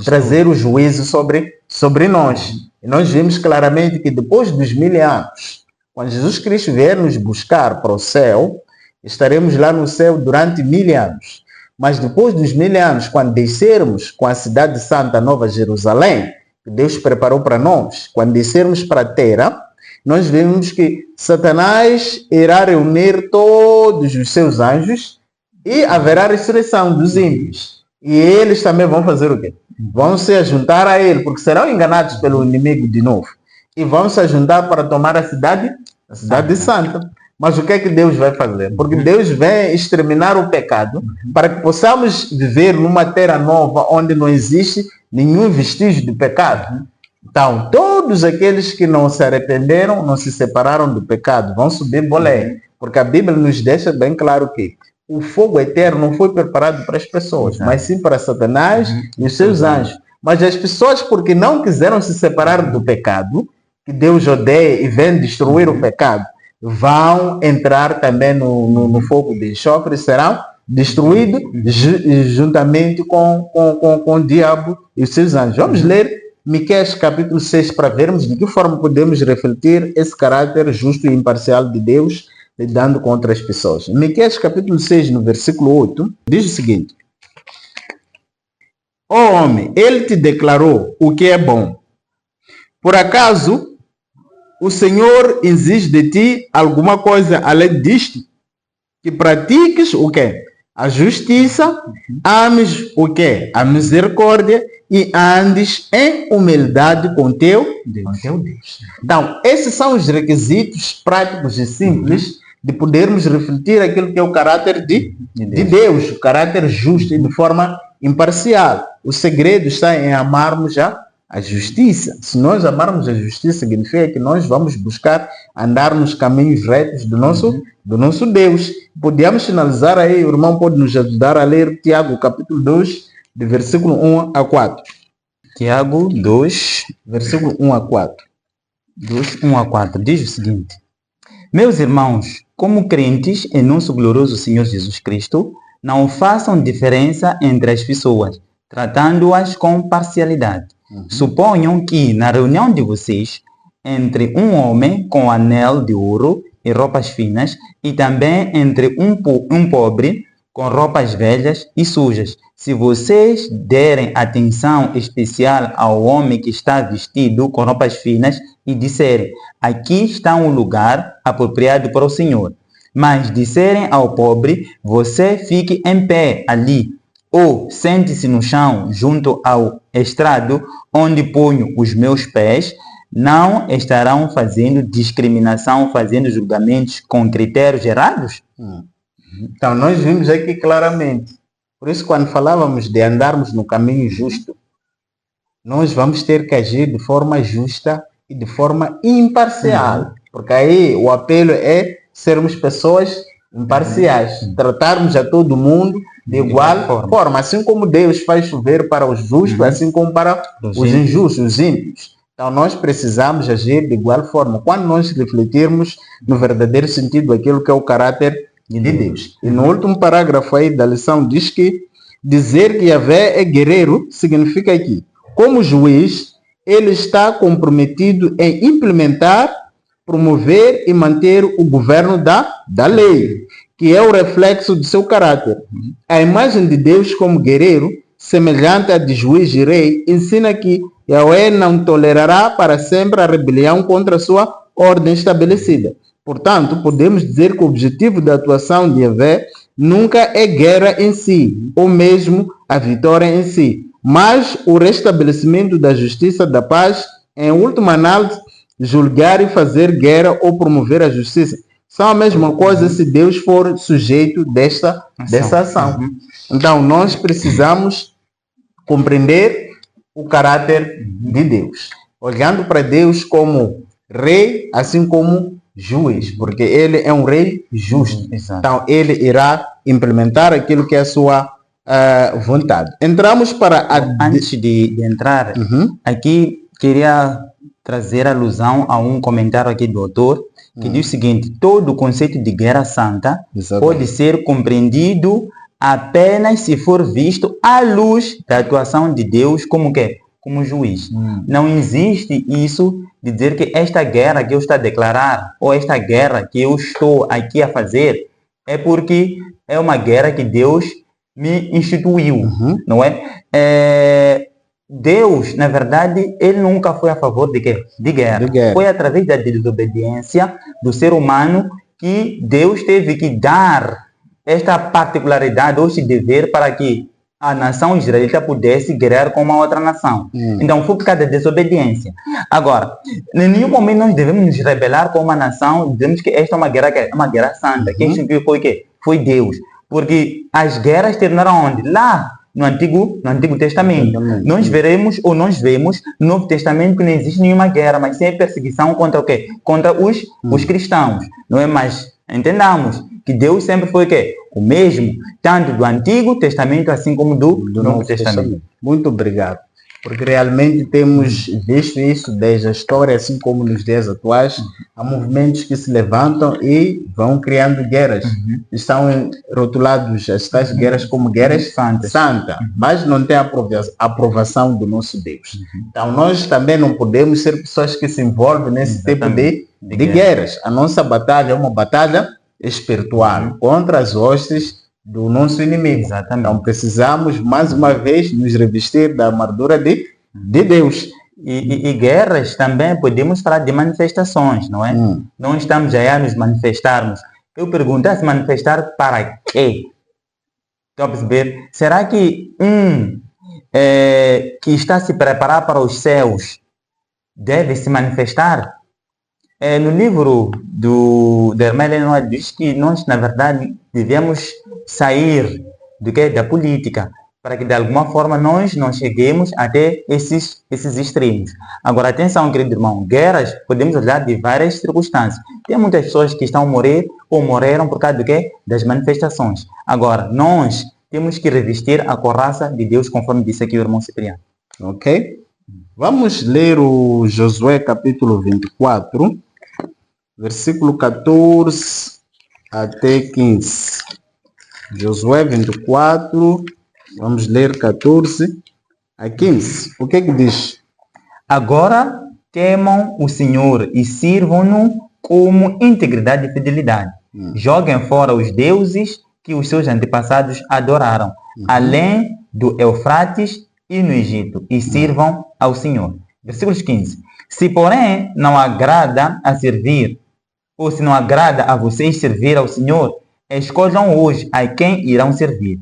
trazer o juízo sobre nós. E nós vimos claramente que depois dos 1000 anos, quando Jesus Cristo vier nos buscar para o céu, estaremos lá no céu durante 1000 anos. Mas depois dos 1000 anos, quando descermos com a cidade santa, Nova Jerusalém, que Deus preparou para nós, quando descermos para a terra, nós vemos que Satanás irá reunir todos os seus anjos e haverá ressurreição dos ímpios. E eles também vão fazer o quê? Vão se juntar a ele, porque serão enganados pelo inimigo de novo. E vão se juntar para tomar a cidade santa. Mas o que é que Deus vai fazer? Porque Deus vem exterminar o pecado para que possamos viver numa terra nova onde não existe nenhum vestígio de pecado. Então, todos aqueles que não se arrependeram, não se separaram do pecado, vão subir Bolé. Porque a Bíblia nos deixa bem claro que o fogo eterno não foi preparado para as pessoas, mas sim para Satanás e os seus anjos. Mas as pessoas, porque não quiseram se separar do pecado, que Deus odeia e vem destruir o pecado, vão entrar também no fogo de enxofre e serão destruídos juntamente com o diabo e os seus anjos. Vamos ler Miqueias capítulo 6 para vermos de que forma podemos refletir esse caráter justo e imparcial de Deus lidando com outras pessoas. Miqueias capítulo 6, no versículo 8, diz o seguinte: ó homem, ele te declarou o que é bom. Por acaso o Senhor exige de ti alguma coisa além disto? Que pratiques o quê? A justiça, ames o quê? A misericórdia e andes em humildade com teu Deus. Então, esses são os requisitos práticos e simples de podermos refletir aquilo que é o caráter de Deus, o caráter justo e de forma imparcial. O segredo está em amarmos a justiça. Se nós amarmos a justiça, significa que nós vamos buscar andar nos caminhos retos do nosso Deus. Podemos finalizar aí, o irmão pode nos ajudar a ler Tiago, capítulo 2, de versículo 1 a 4. Tiago 2, Versículo 1 a 4. 2, 1 a 4, diz o seguinte: Meus irmãos, como crentes em nosso glorioso Senhor Jesus Cristo, não façam diferença entre as pessoas, tratando-as com parcialidade. Suponham que na reunião de vocês, entre um homem com anel de ouro e roupas finas, e também entre um pobre com roupas velhas e sujas, se vocês derem atenção especial ao homem que está vestido com roupas finas e disserem, aqui está um lugar apropriado para o Senhor, mas disserem ao pobre, você fique em pé ali, ou sente-se no chão junto ao estrado onde ponho os meus pés, não estarão fazendo discriminação, fazendo julgamentos com critérios errados? Então, nós vimos aqui claramente. Por isso, quando falávamos de andarmos no caminho justo, nós vamos ter que agir de forma justa e de forma imparcial. Porque aí o apelo é sermos pessoas imparciais, tratarmos a todo mundo de igual forma. Assim como Deus faz chover para os justos, assim como para os injustos, os ímpios. Então, nós precisamos agir de igual forma. Quando nós refletirmos no verdadeiro sentido daquilo que é o caráter de Deus. E no último parágrafo aí da lição diz que dizer que Yahvé é guerreiro significa que, como juiz, ele está comprometido em implementar, promover e manter o governo da lei, que é o reflexo de seu caráter. A imagem de Deus como guerreiro, semelhante à de juiz e rei, ensina que Yahvé não tolerará para sempre a rebelião contra a sua ordem estabelecida. Portanto, podemos dizer que o objetivo da atuação de Yahvé nunca é guerra em si, ou mesmo a vitória em si, mas o restabelecimento da justiça, da paz, em última análise, julgar e fazer guerra ou promover a justiça. São a mesma coisa se Deus for sujeito dessa ação. Então, nós precisamos compreender o caráter de Deus, olhando para Deus como rei, assim como juiz, porque ele é um rei justo. Então, ele irá implementar aquilo que é a sua vontade. Entramos para Antes de entrar, aqui queria trazer alusão a um comentário aqui do autor, que diz o seguinte: todo o conceito de guerra santa pode ser compreendido apenas se for visto à luz da atuação de Deus como juiz. Não existe isso de dizer que esta guerra que eu estou a declarar, ou esta guerra que eu estou aqui a fazer, é porque é uma guerra que Deus me instituiu, não é? Deus, na verdade, ele nunca foi a favor de quê? De guerra. Foi através da desobediência do ser humano que Deus teve que dar esta particularidade ou este dever para que a nação israelita pudesse guerrear com uma outra nação. Então, foi por causa da desobediência. Agora, em nenhum momento nós devemos nos rebelar com uma nação e dizemos que esta é uma guerra santa. Quem instituiu foi o quê? Foi Deus. Porque as guerras terminaram onde? Lá, no Antigo Testamento. Nós vemos no Novo Testamento que não existe nenhuma guerra, mas sim perseguição contra o quê? Contra os cristãos. Não é? Mas entendamos que Deus sempre foi o quê? O mesmo, tanto do Antigo Testamento assim como do Novo Testamento. Muito obrigado. Porque realmente temos visto isso desde a história, assim como nos dias atuais. Há movimentos que se levantam e vão criando guerras. Estão rotulados estas guerras como guerras santas, mas não tem a aprovação do nosso Deus. Então nós também não podemos ser pessoas que se envolvem nesse tipo de guerras. A nossa batalha é uma batalha espiritual contra as hostes do nosso inimigo. Então precisamos mais uma vez nos revestir da armadura de Deus. E guerras também podemos falar de manifestações, não é? Não estamos aí a nos manifestarmos. Eu pergunto, a se manifestar para quê? Estão a perceber? Será que que está a se preparar para os céus deve se manifestar? No livro da irmã Helena White diz que nós, na verdade, devemos sair da política, para que de alguma forma nós não cheguemos até esses extremos. Agora, atenção, querido irmão, guerras podemos olhar de várias circunstâncias. Tem muitas pessoas que estão a morrer ou morreram por causa das manifestações. Agora, nós temos que revestir a couraça de Deus, conforme disse aqui o irmão Cipriano. Ok? Vamos ler o Josué capítulo 24, versículo 14 até 15. Josué 24, vamos ler 14 a 15. O que é que diz? Agora temam o Senhor e sirvam-no como integridade e fidelidade. Joguem fora os deuses que os seus antepassados adoraram, além do Eufrates e no Egito, e sirvam ao Senhor. Versículos 15. Se, porém, não agrada a servir, ou se não agrada a vocês servir ao Senhor, escolham hoje a quem irão servir,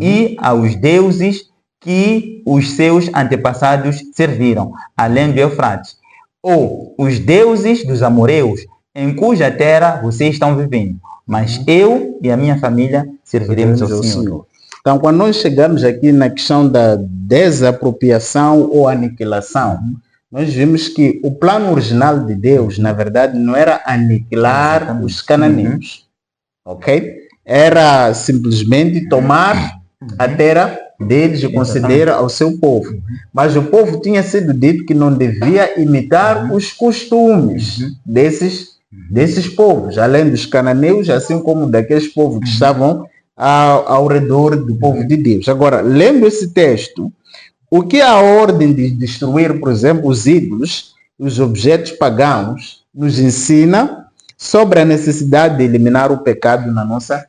e aos deuses que os seus antepassados serviram, além do Eufrates, ou os deuses dos amoreus, em cuja terra vocês estão vivendo. Mas eu e a minha família serviremos ao Senhor. Então, quando nós chegamos aqui na questão da desapropriação ou aniquilação, nós vimos que o plano original de Deus, na verdade, não era aniquilar os cananeus, ok? Era simplesmente tomar a terra deles e conceder ao seu povo. Mas o povo tinha sido dito que não devia imitar os costumes desses povos, além dos cananeus, assim como daqueles povos que estavam ao redor do povo de Deus. Agora, lendo esse texto, o que a ordem de destruir, por exemplo, os ídolos, os objetos pagãos, nos ensina sobre a necessidade de eliminar o pecado na nossa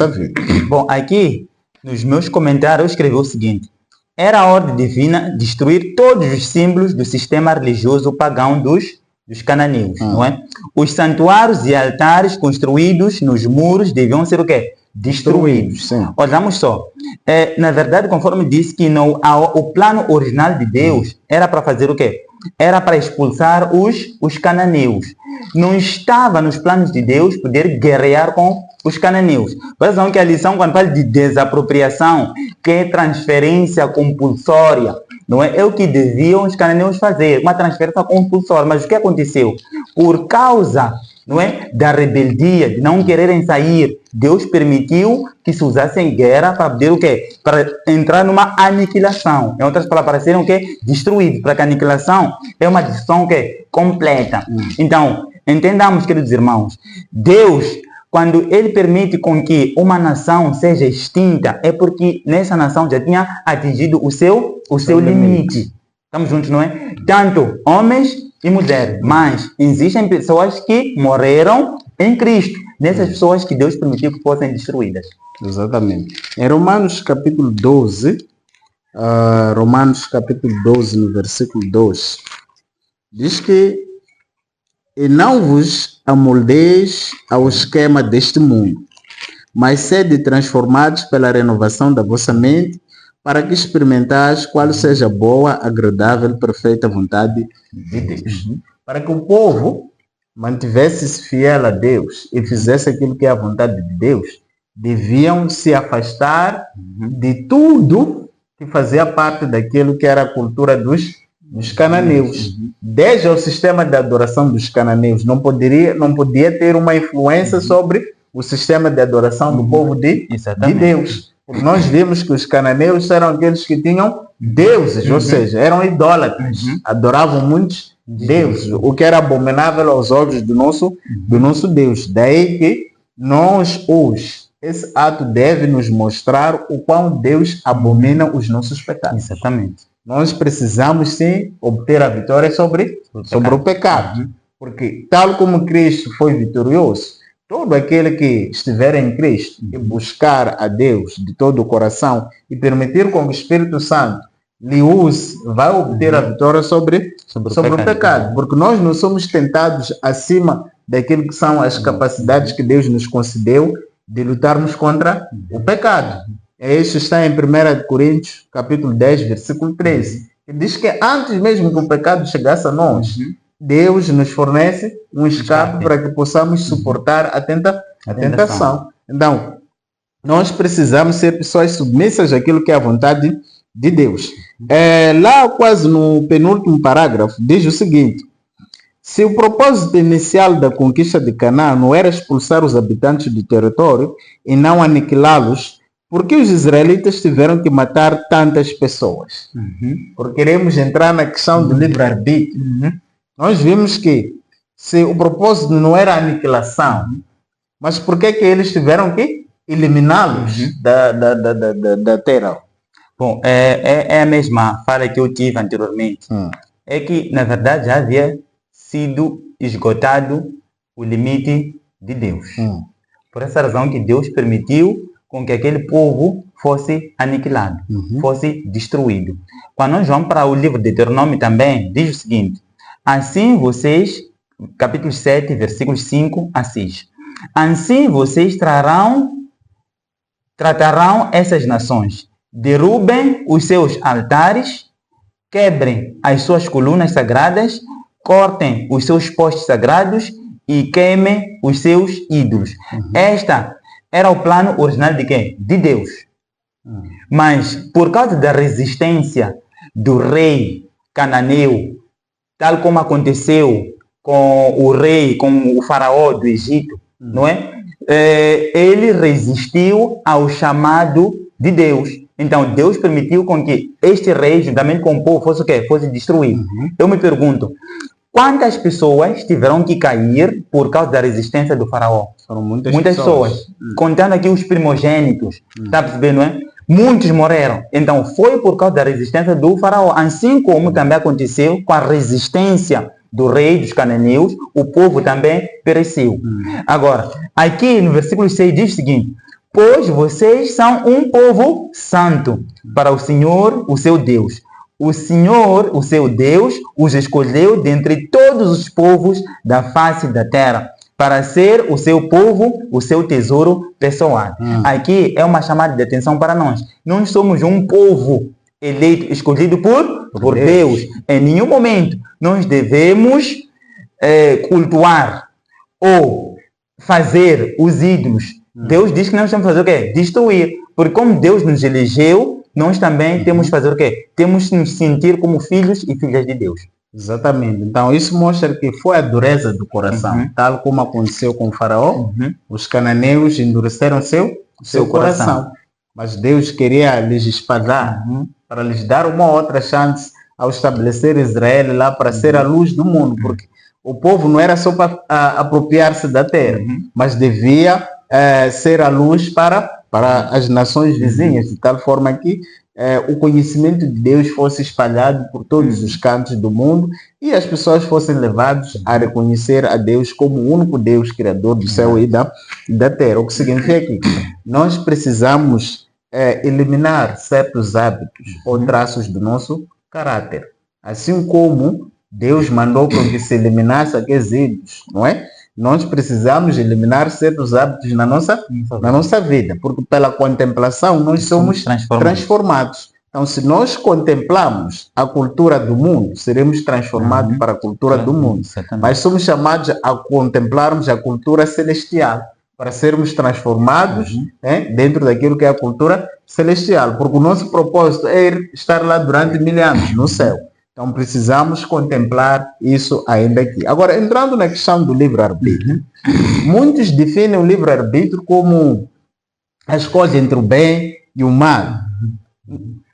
vida. Bom, aqui, nos meus comentários, eu escrevi o seguinte: era a ordem divina destruir todos os símbolos do sistema religioso pagão dos cananeus, não é? Os santuários e altares construídos nos muros deviam ser o quê? Destruídos. Olhamos só. Na verdade, conforme disse que o plano original de Deus era para fazer o quê? Era para expulsar os cananeus. Não estava nos planos de Deus poder guerrear com os cananeus. Por exemplo, que a lição, quando fala de desapropriação, que é transferência compulsória, não é? É o que deviam os cananeus fazer, uma transferência compulsória. Mas o que aconteceu? Por causa, não é, da rebeldia, de não quererem sair, Deus permitiu que se usassem guerra para poder o quê? Para entrar numa aniquilação. Em outras palavras, para serem o quê? Destruídos. Para que a aniquilação é uma destruição o quê? Completa. Então, entendamos, queridos irmãos, Deus, quando Ele permite com que uma nação seja extinta, é porque nessa nação já tinha atingido o seu limite. Estamos juntos, não é? Tanto homens e mulheres. Mas existem pessoas que morreram em Cristo. Nessas pessoas que Deus permitiu que fossem destruídas. Exatamente. Em Romanos capítulo 12, no versículo 2, diz que e não vos amoldeis ao esquema deste mundo, mas sede transformados pela renovação da vossa mente, para que experimentais qual seja a boa, agradável e perfeita vontade de Deus. Para que o povo mantivesse-se fiel a Deus e fizesse aquilo que é a vontade de Deus, deviam se afastar de tudo que fazia parte daquilo que era a cultura dos cananeus. Desde o sistema de adoração dos cananeus, não podia ter uma influência sobre o sistema de adoração do povo de Deus. Porque nós vimos que os cananeus eram aqueles que tinham deuses, ou seja, eram idólatras, adoravam muitos deuses, o que era abominável aos olhos do nosso Deus. Daí que esse ato deve nos mostrar o quão Deus abomina os nossos pecados. Exatamente. Nós precisamos sim obter a vitória sobre o pecado. Porque tal como Cristo foi vitorioso, todo aquele que estiver em Cristo e buscar a Deus de todo o coração e permitir com que o Espírito Santo lhe use, vai obter a vitória sobre o pecado. Porque nós não somos tentados acima daquilo que são as capacidades que Deus nos concedeu de lutarmos contra o pecado. Isso está em 1 Coríntios, capítulo 10, versículo 13. Ele diz que antes mesmo que o pecado chegasse a nós, Deus nos fornece um escape para que possamos suportar a tentação. Então, nós precisamos ser pessoas submissas àquilo que é a vontade de Deus. Lá quase no penúltimo parágrafo diz o seguinte: se o propósito inicial da conquista de Canaã não era expulsar os habitantes do território e não aniquilá-los, por que os israelitas tiveram que matar tantas pessoas? Porque queremos entrar na questão do livre-arbítrio. Nós vimos que se o propósito não era a aniquilação, mas por que eles tiveram que eliminá-los da terra? Bom, é a mesma fala que eu tive anteriormente. É que, na verdade, já havia sido esgotado o limite de Deus. Por essa razão que Deus permitiu com que aquele povo fosse aniquilado, fosse destruído. Quando nós vamos para o livro de Deuteronômio também, diz o seguinte: assim vocês, capítulo 7, versículos 5 a 6. Assim vocês tratarão essas nações, derrubem os seus altares, quebrem as suas colunas sagradas, cortem os seus postes sagrados e queimem os seus ídolos. Esta era o plano original de quem? De Deus. Mas por causa da resistência do rei cananeu, tal como aconteceu com o rei, com o faraó do Egito, não é? Ele resistiu ao chamado de Deus. Então Deus permitiu com que este rei, juntamente com o povo, fosse o quê? Fosse destruído. Eu me pergunto, quantas pessoas tiveram que cair por causa da resistência do faraó? Foram muitas pessoas. Contando aqui os primogênitos, está percebendo, não é? Muitos morreram. Então foi por causa da resistência do faraó. Assim como também aconteceu com a resistência do rei dos cananeus, o povo também pereceu. Agora, aqui no versículo 6 diz o seguinte: pois vocês são um povo santo para o Senhor, o seu Deus. O Senhor, o seu Deus, os escolheu dentre todos os povos da face da terra, para ser o seu povo, o seu tesouro pessoal. Aqui é uma chamada de atenção para nós. Nós somos um povo eleito, escolhido por Deus. Em nenhum momento nós devemos cultuar ou fazer os ídolos. Deus diz que nós temos que fazer o quê? Destruir. Porque como Deus nos elegeu, nós também temos que fazer o quê? Temos que nos sentir como filhos e filhas de Deus. Exatamente. Então isso mostra que foi a dureza do coração. Tal como aconteceu com o faraó, os cananeus endureceram seu coração. Mas Deus queria lhes espalhar para lhes dar uma outra chance ao estabelecer Israel lá para ser a luz do mundo. Porque o povo não era só para apropriar-se da terra, mas devia ser a luz para as nações vizinhas, de tal forma que o conhecimento de Deus fosse espalhado por todos os cantos do mundo e as pessoas fossem levadas a reconhecer a Deus como o único Deus criador do céu e da terra. O que significa que nós precisamos eliminar certos hábitos ou traços do nosso caráter, assim como Deus mandou para que se eliminasse aqueles ídolos, não é? Nós precisamos eliminar certos hábitos na nossa vida, porque pela contemplação nós somos transformados. Então, se nós contemplamos a cultura do mundo, seremos transformados para a cultura do mundo. Mas somos chamados a contemplarmos a cultura celestial, para sermos transformados dentro daquilo que é a cultura celestial, porque o nosso propósito é estar lá durante 1000 anos, no céu. Então precisamos contemplar isso ainda aqui. Agora, entrando na questão do livre-arbítrio, muitos definem o livre-arbítrio como a escolha entre o bem e o mal.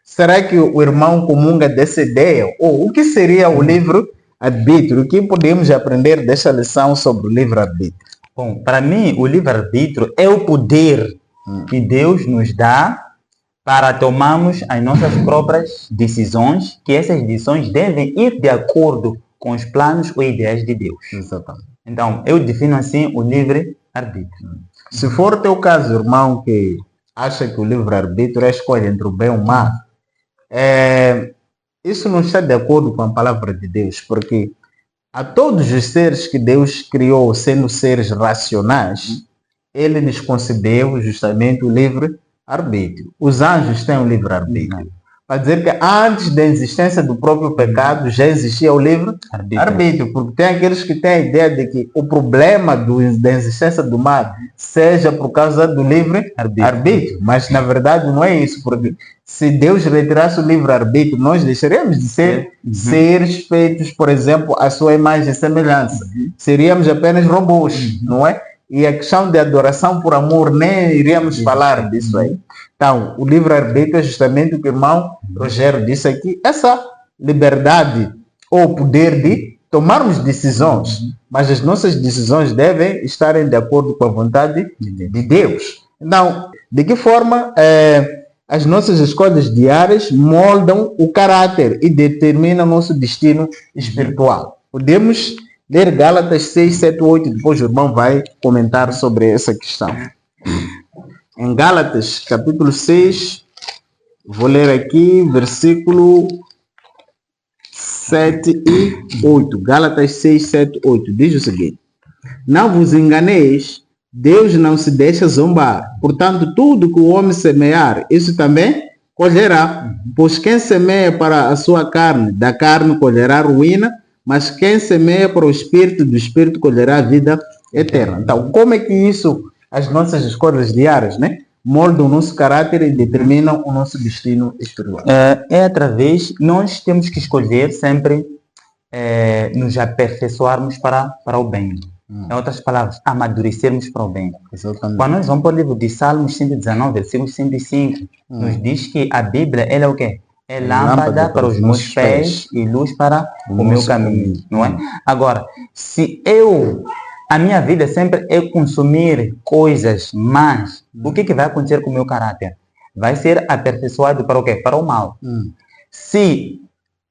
Será que o irmão comunga dessa ideia? Ou o que seria o livre-arbítrio? O que podemos aprender dessa lição sobre o livre-arbítrio? Bom, para mim, o livre-arbítrio é o poder que Deus nos dá para tomarmos as nossas próprias decisões, que essas decisões devem ir de acordo com os planos ou ideias de Deus. Exatamente. Então, eu defino assim o livre-arbítrio. Se for o teu caso, irmão, que acha que o livre-arbítrio é a escolha entre o bem e o mal, isso não está de acordo com a palavra de Deus, porque a todos os seres que Deus criou, sendo seres racionais, Ele lhes concedeu justamente o livre-arbítrio. Os anjos têm o livre-arbítrio. para dizer que antes da existência do próprio pecado já existia o livre arbítrio, porque tem aqueles que têm a ideia de que o problema da existência do mal seja por causa do livre arbítrio, mas na verdade não é isso, porque se Deus retirasse o livre arbítrio, nós deixaríamos de ser seres feitos, por exemplo, à sua imagem e semelhança. Seríamos apenas robôs, não é? E a questão de adoração por amor, nem iríamos falar disso aí. Então, o livre-arbítrio é justamente o que o irmão Rogério disse aqui, essa liberdade ou poder de tomarmos decisões, mas as nossas decisões devem estarem de acordo com a vontade de Deus. Então, de que forma as nossas escolhas diárias moldam o caráter e determinam o nosso destino espiritual? Podemos ler Gálatas 6, 7, 8, depois o irmão vai comentar sobre essa questão. Em Gálatas, capítulo 6, vou ler aqui, versículo 7 e 8. Gálatas 6, 7, 8. Diz o seguinte: não vos enganeis, Deus não se deixa zombar. Portanto, tudo que o homem semear, isso também colherá. Pois quem semeia para a sua carne, da carne colherá ruína, mas quem semeia para o Espírito, do Espírito colherá a vida eterna. Então, como é que isso, as nossas escolhas diárias, né, moldam o nosso caráter e determinam o nosso destino espiritual? É através, nós temos que escolher sempre nos aperfeiçoarmos para o bem. Em outras palavras, amadurecermos para o bem. Exatamente. Quando nós vamos para o livro de Salmos 119, versículo 105, nos diz que a Bíblia, ela é o quê? É lâmpada para os meus pés e luz para o meu caminho, não é? Agora, se a minha vida sempre é consumir coisas más, o que vai acontecer com o meu caráter? Vai ser aperfeiçoado para o quê? Para o mal. Se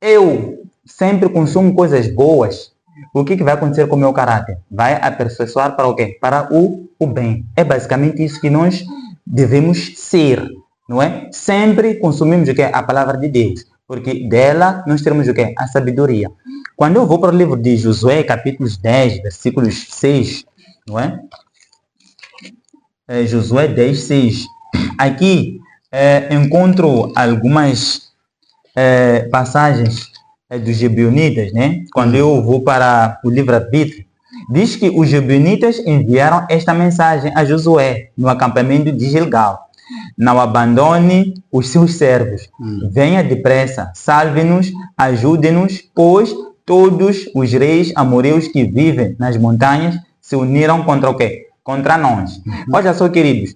eu sempre consumo coisas boas, o que vai acontecer com o meu caráter? Vai aperfeiçoar para o quê? Para o bem. É basicamente isso que nós devemos ser. Não é? Sempre consumimos o que? A palavra de Deus, porque dela nós teremos o que? A sabedoria. Quando eu vou para o livro de Josué, capítulos 10, versículos 6, não é? Josué 10, 6. Aqui encontro algumas passagens dos Gibeonitas, né? Quando eu vou para o livro-arbítrio, diz que os Gibeonitas enviaram esta mensagem a Josué no acampamento de Gilgal: não abandone os seus servos. Venha depressa, salve-nos, ajude-nos, pois todos os reis amoreus que vivem nas montanhas se uniram contra o quê? Contra nós. Olha só, queridos,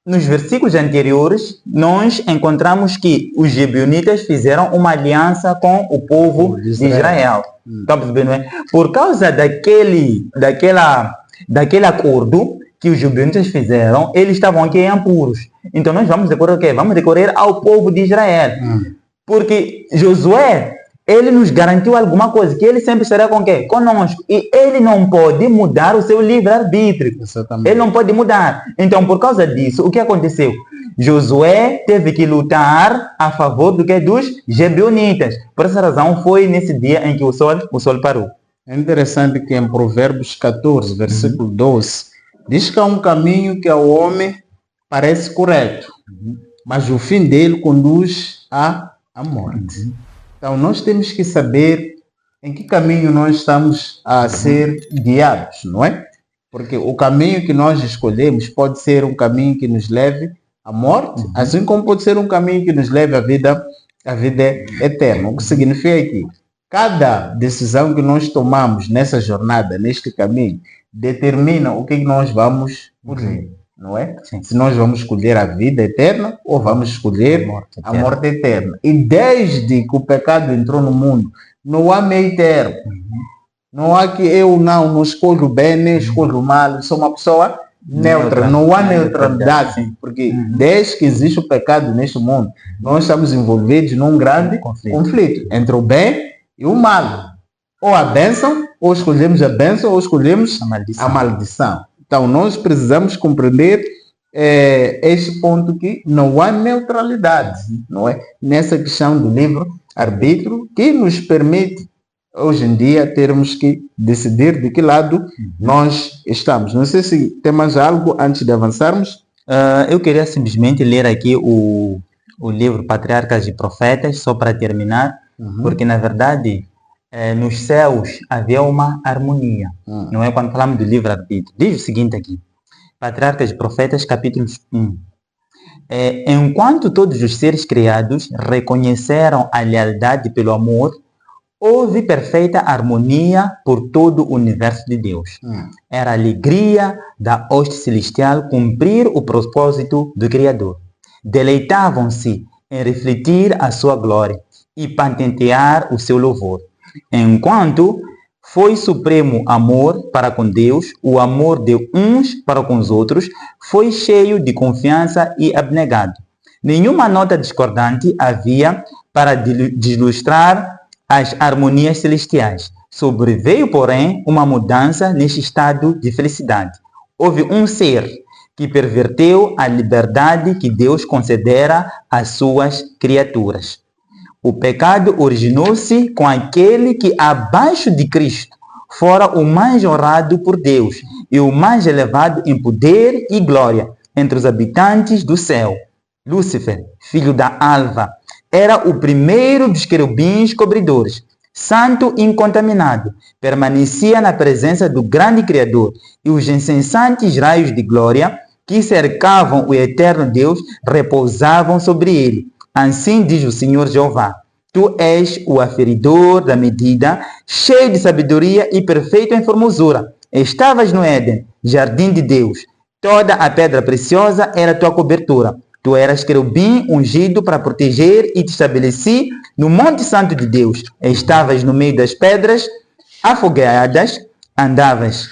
nos versículos anteriores, nós encontramos que os Gibeonitas fizeram uma aliança com o povo de Israel. Está percebendo, não é? Por causa daquele acordo que os Gibeonitas fizeram, eles estavam aqui impuros. Então nós vamos decorrer o quê? Vamos decorrer ao povo de Israel. Porque Josué, ele nos garantiu alguma coisa, que ele sempre estará com quê? Conosco. E ele não pode mudar o seu livre-arbítrio. Ele não pode mudar. Então, por causa disso, o que aconteceu? Josué teve que lutar a favor do que? Dos Gibeonitas. Por essa razão, foi nesse dia em que o sol parou. É interessante que em Provérbios 14, versículo 12, diz que há um caminho que ao homem parece correto, mas o fim dele conduz à morte. Então, nós temos que saber em que caminho nós estamos a ser guiados, não é? Porque o caminho que nós escolhemos pode ser um caminho que nos leve à morte, assim como pode ser um caminho que nos leve à vida eterna. O que significa que cada decisão que nós tomamos nessa jornada, neste caminho, determina o que nós vamos escolher, não é? Se nós vamos escolher a vida eterna ou vamos escolher a morte eterna. E desde que o pecado entrou no mundo, não há meio termo. Não há que eu não escolho bem, nem escolho mal. Sou uma pessoa neutra. Não há neutralidade. Porque desde que existe o pecado neste mundo, nós estamos envolvidos num grande conflito entre o bem e o mal. Ou a bênção, ou escolhemos a bênção, ou escolhemos a maldição. Então, nós precisamos compreender este ponto que não há neutralidade, não é? Nessa questão do livre-arbítrio, que nos permite, hoje em dia, termos que decidir de que lado nós estamos. Não sei se tem mais algo antes de avançarmos. Eu queria simplesmente ler aqui o o livro Patriarcas e Profetas, só para terminar, porque na verdade nos céus havia uma harmonia, não é? Quando falamos do livre-arbítrio, diz o seguinte aqui, Patriarcas e Profetas, capítulo 1. Enquanto todos os seres criados reconheceram a lealdade pelo amor, houve perfeita harmonia por todo o universo de Deus. Era a alegria da hoste celestial cumprir o propósito do Criador. Deleitavam-se em refletir a sua glória e patentear o seu louvor. Enquanto foi supremo amor para com Deus, o amor de uns para com os outros foi cheio de confiança e abnegado. Nenhuma nota discordante havia para deslustrar as harmonias celestiais. Sobreveio, porém, uma mudança neste estado de felicidade. Houve um ser que perverteu a liberdade que Deus concedera às suas criaturas. O pecado originou-se com aquele que, abaixo de Cristo, fora o mais honrado por Deus e o mais elevado em poder e glória entre os habitantes do céu. Lúcifer, filho da alva, era o primeiro dos querubins cobridores. Santo e incontaminado, permanecia na presença do grande Criador e os incessantes raios de glória que cercavam o eterno Deus repousavam sobre ele. Assim diz o Senhor Jeová: Tu és o aferidor da medida, cheio de sabedoria e perfeito em formosura. Estavas no Éden, jardim de Deus. Toda a pedra preciosa era tua cobertura. Tu eras querubim ungido para proteger e te estabeleci no Monte Santo de Deus. Estavas no meio das pedras afogueadas, andavas.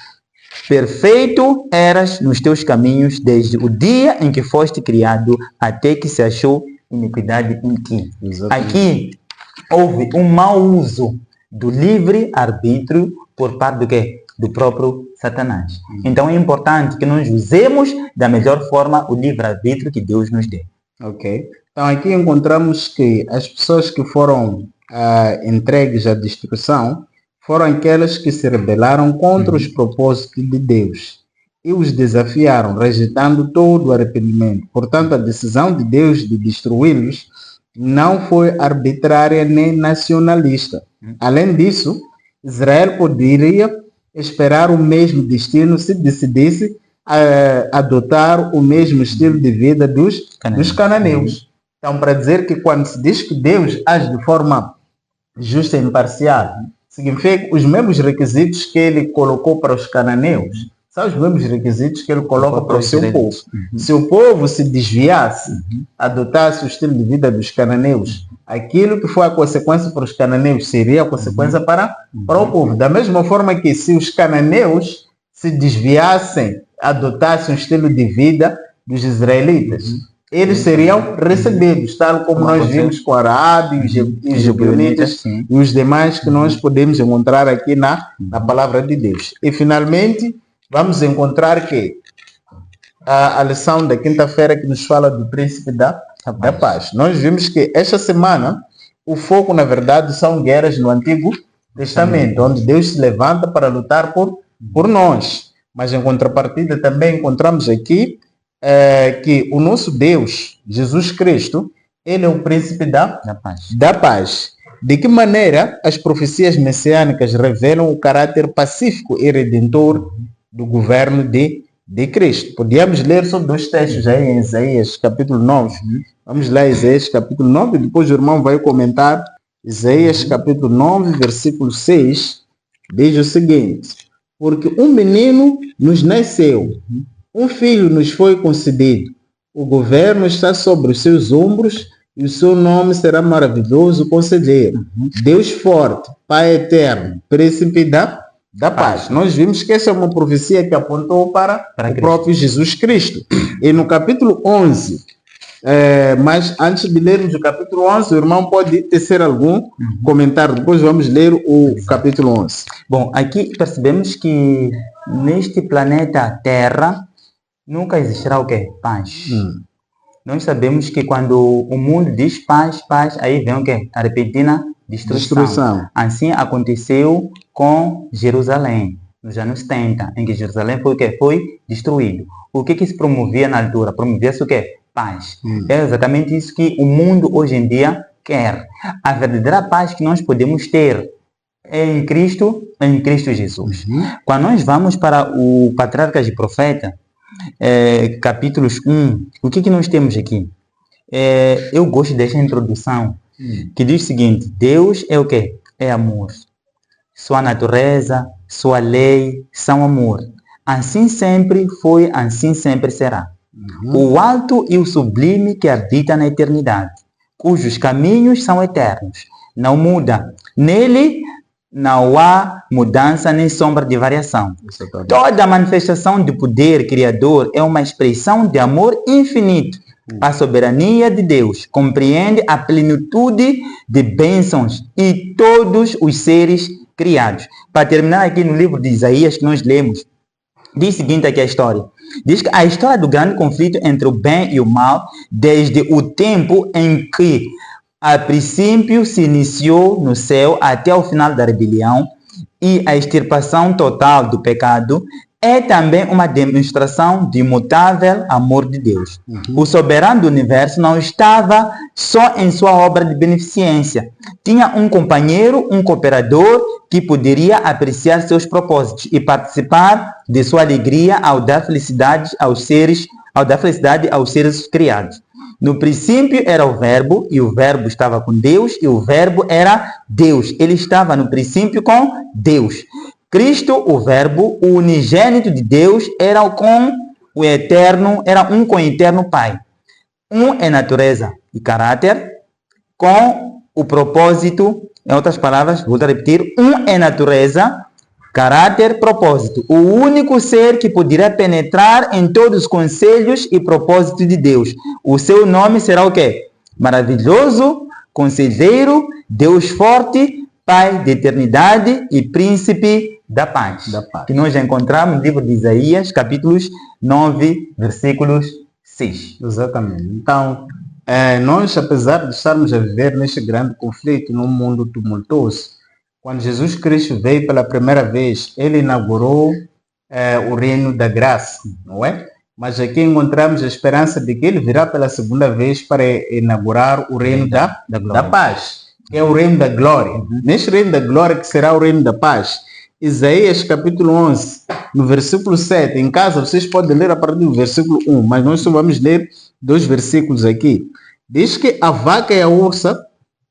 Perfeito eras nos teus caminhos desde o dia em que foste criado até que se achou iniquidade em ti. Exatamente. Aqui houve um mau uso do livre-arbítrio por parte do quê? Do próprio Satanás. Então é importante que nós usemos da melhor forma o livre-arbítrio que Deus nos deu. Ok. Então aqui encontramos que as pessoas que foram entregues à destruição foram aquelas que se rebelaram contra os propósitos de Deus e os desafiaram, rejeitando todo o arrependimento. Portanto, a decisão de Deus de destruí-los não foi arbitrária nem nacionalista. Além disso, Israel poderia esperar o mesmo destino se decidisse adotar o mesmo estilo de vida dos cananeus. Então, para dizer que quando se diz que Deus age de forma justa e imparcial, significa que os mesmos requisitos que ele colocou para os cananeus são os mesmos requisitos que ele coloca para o seu povo. Se o povo se desviasse, adotasse o estilo de vida dos cananeus, aquilo que foi a consequência para os cananeus seria a consequência para o povo. Da mesma forma que se os cananeus se desviassem, adotassem o estilo de vida dos israelitas, eles seriam recebidos, tal como nós vimos com Arabe, os gibeonitas e os demais que nós podemos encontrar aqui na palavra de Deus. E finalmente, vamos encontrar que a lição da quinta-feira que nos fala do príncipe da paz. Nós vimos que esta semana o foco, na verdade, são guerras no Antigo Testamento, onde Deus se levanta para lutar por nós. Mas em contrapartida também encontramos aqui que o nosso Deus, Jesus Cristo, ele é o príncipe da paz. De que maneira as profecias messiânicas revelam o caráter pacífico e redentor do governo de Cristo? Podíamos ler só dois textos aí em Isaías capítulo 9. Vamos lá, Isaías capítulo 9, depois o irmão vai comentar. Isaías capítulo 9, versículo 6, diz o seguinte: Porque um menino nos nasceu, um filho nos foi concedido, o governo está sobre os seus ombros e o seu nome será maravilhoso conselheiro, Deus forte, Pai eterno, príncipe da paz. Nós vimos que essa é uma profecia que apontou para o próprio Jesus Cristo. E no capítulo 11, mas antes de lermos o capítulo 11, o irmão pode tecer algum comentário. Depois vamos ler o capítulo 11. Bom, aqui percebemos que neste planeta Terra nunca existirá o quê? Paz. Nós sabemos que quando o mundo diz paz, aí vem o quê? A repentina destruição. Assim aconteceu com Jerusalém, nos anos 70, em que Jerusalém foi o quê? Foi destruído. O que se promovia na altura? Promovia-se o quê? paz. É exatamente isso que o mundo hoje em dia quer. A verdadeira paz que nós podemos ter é em Cristo Jesus. Quando nós vamos para o Patriarcas e Profeta, capítulos 1, o que nós temos aqui? Eu gosto dessa introdução, que diz o seguinte: Deus é o quê? É amor. Sua natureza, sua lei são amor. Assim sempre foi, assim sempre será. O alto e o sublime que habita na eternidade, cujos caminhos são eternos, não muda. Nele não há mudança nem sombra de variação. Toda manifestação de poder criador é uma expressão de amor infinito. A soberania de Deus compreende a plenitude de bênçãos e todos os seres criados. Para terminar aqui no livro de Isaías que nós lemos, diz o seguinte aqui a história. Diz que a história do grande conflito entre o bem e o mal, desde o tempo em que a princípio se iniciou no céu até o final da rebelião e a extirpação total do pecado, é também uma demonstração de imutável amor de Deus. O soberano do universo não estava só em sua obra de beneficência. Tinha um companheiro, um cooperador que poderia apreciar seus propósitos e participar de sua alegria ao dar felicidade aos seres criados. No princípio era o Verbo, e o Verbo estava com Deus, e o Verbo era Deus. Ele estava no princípio com Deus. Cristo, o Verbo, o unigênito de Deus, era um com o eterno Pai. Um é natureza e caráter, com o propósito, em outras palavras, vou repetir, um é natureza, caráter, propósito. O único ser que poderá penetrar em todos os conselhos e propósitos de Deus. O seu nome será o quê? Maravilhoso, Conselheiro, Deus forte, Pai de eternidade e Príncipe da paz. Que nós já encontramos no livro de Isaías, capítulos 9, versículos 6. Exatamente. Então, nós, apesar de estarmos a viver neste grande conflito num mundo tumultuoso, quando Jesus Cristo veio pela primeira vez, ele inaugurou o reino da graça, não é? Mas aqui encontramos a esperança de que ele virá pela segunda vez para inaugurar o reino da paz, que é o reino da glória. Neste reino da glória, que será o reino da paz, Isaías capítulo 11, no versículo 7, em casa vocês podem ler a partir do versículo 1, mas nós só vamos ler 2 versículos aqui. Diz que a vaca e a ursa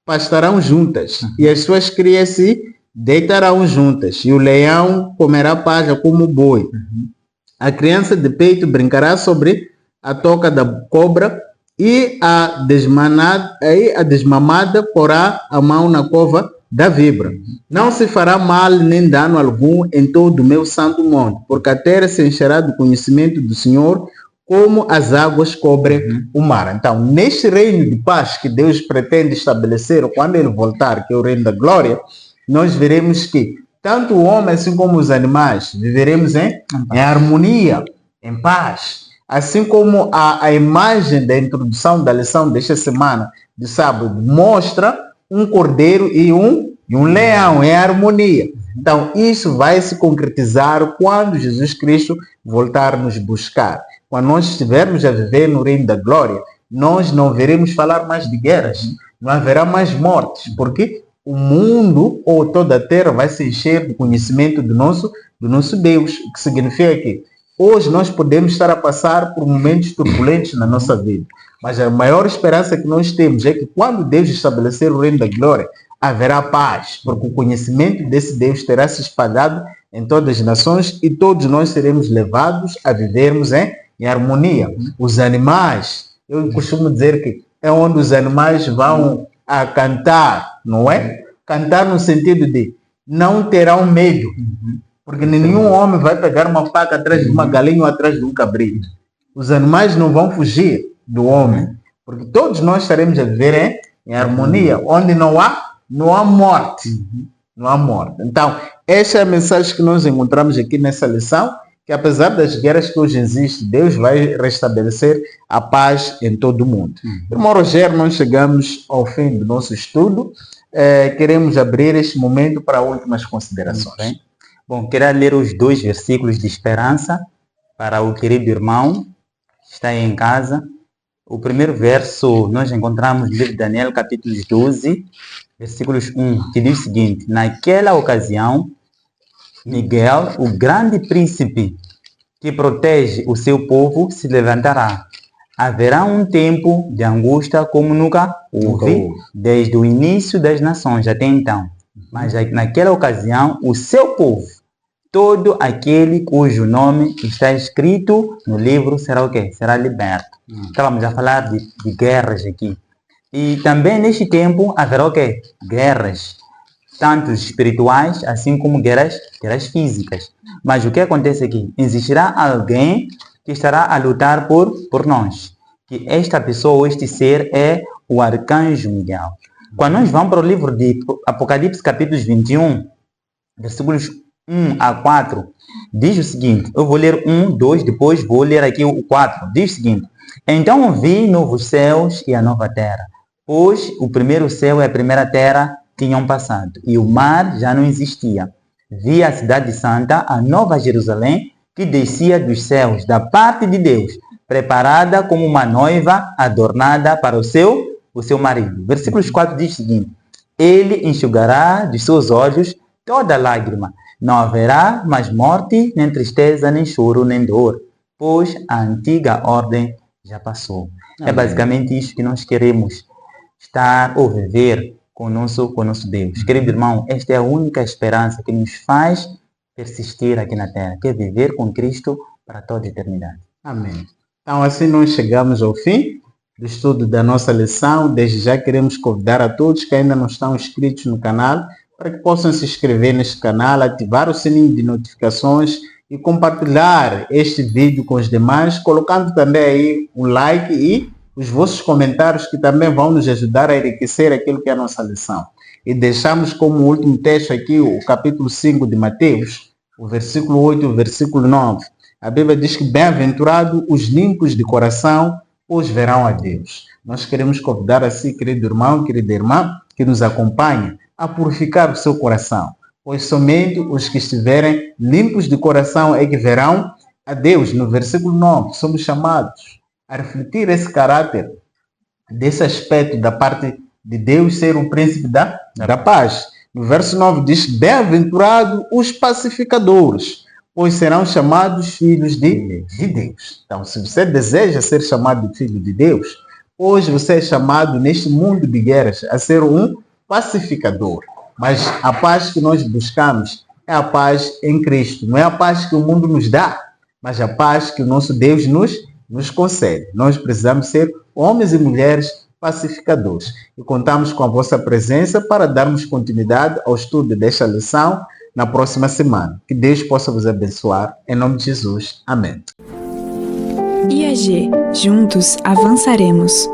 pastarão juntas, e as suas crias se deitarão juntas, e o leão comerá paja como o boi. A criança de peito brincará sobre a toca da cobra, e a desmamada porá a mão na cova da vibra. Não se fará mal nem dano algum em todo o meu santo monte, porque a terra se encherá do conhecimento do Senhor, como as águas cobrem o mar. Então, neste reino de paz que Deus pretende estabelecer quando ele voltar, que é o reino da glória, nós veremos que tanto o homem assim como os animais viveremos em harmonia, em paz. Assim como a imagem da introdução da lição desta semana, de sábado, mostra um cordeiro e um leão em harmonia. Então, isso vai se concretizar quando Jesus Cristo voltar a nos buscar. Quando nós estivermos a viver no reino da glória, nós não veremos falar mais de guerras, não haverá mais mortes, porque o mundo ou toda a terra vai se encher do conhecimento do nosso Deus, o que significa que hoje nós podemos estar a passar por momentos turbulentos na nossa vida, mas a maior esperança que nós temos é que quando Deus estabelecer o reino da glória, haverá paz, porque o conhecimento desse Deus terá se espalhado em todas as nações e todos nós seremos levados a vivermos em harmonia. Os animais, eu costumo dizer que é onde os animais vão a cantar, não é? Cantar no sentido de não terão medo, porque nenhum homem vai pegar uma faca atrás de uma galinha ou atrás de um cabrito. Os animais não vão fugir do homem, porque todos nós estaremos a viver em harmonia, onde não há morte. Não há morte. Então, essa é a mensagem que nós encontramos aqui nessa lição, que apesar das guerras que hoje existem, Deus vai restabelecer a paz em todo o mundo. Irmão Rogério, nós chegamos ao fim do nosso estudo. Queremos abrir este momento para últimas considerações. Bom, quero ler os 2 versículos de esperança para o querido irmão que está aí em casa. O primeiro verso nós encontramos no livro de Daniel, capítulo 12, versículos 1, que diz o seguinte: naquela ocasião, Miguel, o grande príncipe que protege o seu povo, se levantará. Haverá um tempo de angústia como nunca houve, desde o início das nações até então. Mas naquela ocasião, o seu povo, todo aquele cujo nome está escrito no livro, será o quê? Será liberto. Estávamos a falar de guerras aqui. E também neste tempo haverá o quê? Guerras, tanto espirituais, assim como guerras físicas. Mas o que acontece aqui? Existirá alguém que estará a lutar por nós. Que esta pessoa, este ser, é o arcanjo Miguel. Quando nós vamos para o livro de Apocalipse, capítulos 21, versículos 1 a 4, diz o seguinte, eu vou ler 1, 2, depois vou ler aqui o 4, diz o seguinte: então vi novos céus e a nova terra, pois o primeiro céu e a primeira terra tinham passado, e o mar já não existia. Vi a cidade santa, a nova Jerusalém, que descia dos céus, da parte de Deus, preparada como uma noiva adornada para o seu marido. Versículos 4 diz o seguinte: ele enxugará de seus olhos toda lágrima. Não haverá mais morte, nem tristeza, nem choro, nem dor, pois a antiga ordem já passou. Amém. É basicamente isso que nós queremos estar ou viver com o nosso Deus. Querido irmão, esta é a única esperança que nos faz persistir aqui na Terra, que é viver com Cristo para toda a eternidade. Amém. Então, assim nós chegamos ao fim do estudo da nossa lição. Desde já queremos convidar a todos que ainda não estão inscritos no canal para que possam se inscrever neste canal, ativar o sininho de notificações e compartilhar este vídeo com os demais, colocando também aí um like e os vossos comentários, que também vão nos ajudar a enriquecer aquilo que é a nossa lição. E deixamos como último texto aqui o capítulo 5 de Mateus, o versículo 8 e o versículo 9. A Bíblia diz que bem-aventurado os limpos de coração, pois verão a Deus. Nós queremos convidar a si, querido irmão, querida irmã, que nos acompanha, a purificar o seu coração, pois somente os que estiverem limpos de coração é que verão a Deus. No versículo 9, somos chamados a refletir esse caráter, desse aspecto da parte de Deus ser o príncipe da paz. No verso 9 diz: bem-aventurado os pacificadores, pois serão chamados filhos de Deus. Então, se você deseja ser chamado de filho de Deus, hoje você é chamado neste mundo de guerras a ser um pacificador. Mas a paz que nós buscamos é a paz em Cristo. Não é a paz que o mundo nos dá, mas a paz que o nosso Deus nos concede. Nós precisamos ser homens e mulheres pacificadores. E contamos com a vossa presença para darmos continuidade ao estudo desta lição na próxima semana. Que Deus possa vos abençoar. Em nome de Jesus. Amém. IAG. Juntos avançaremos.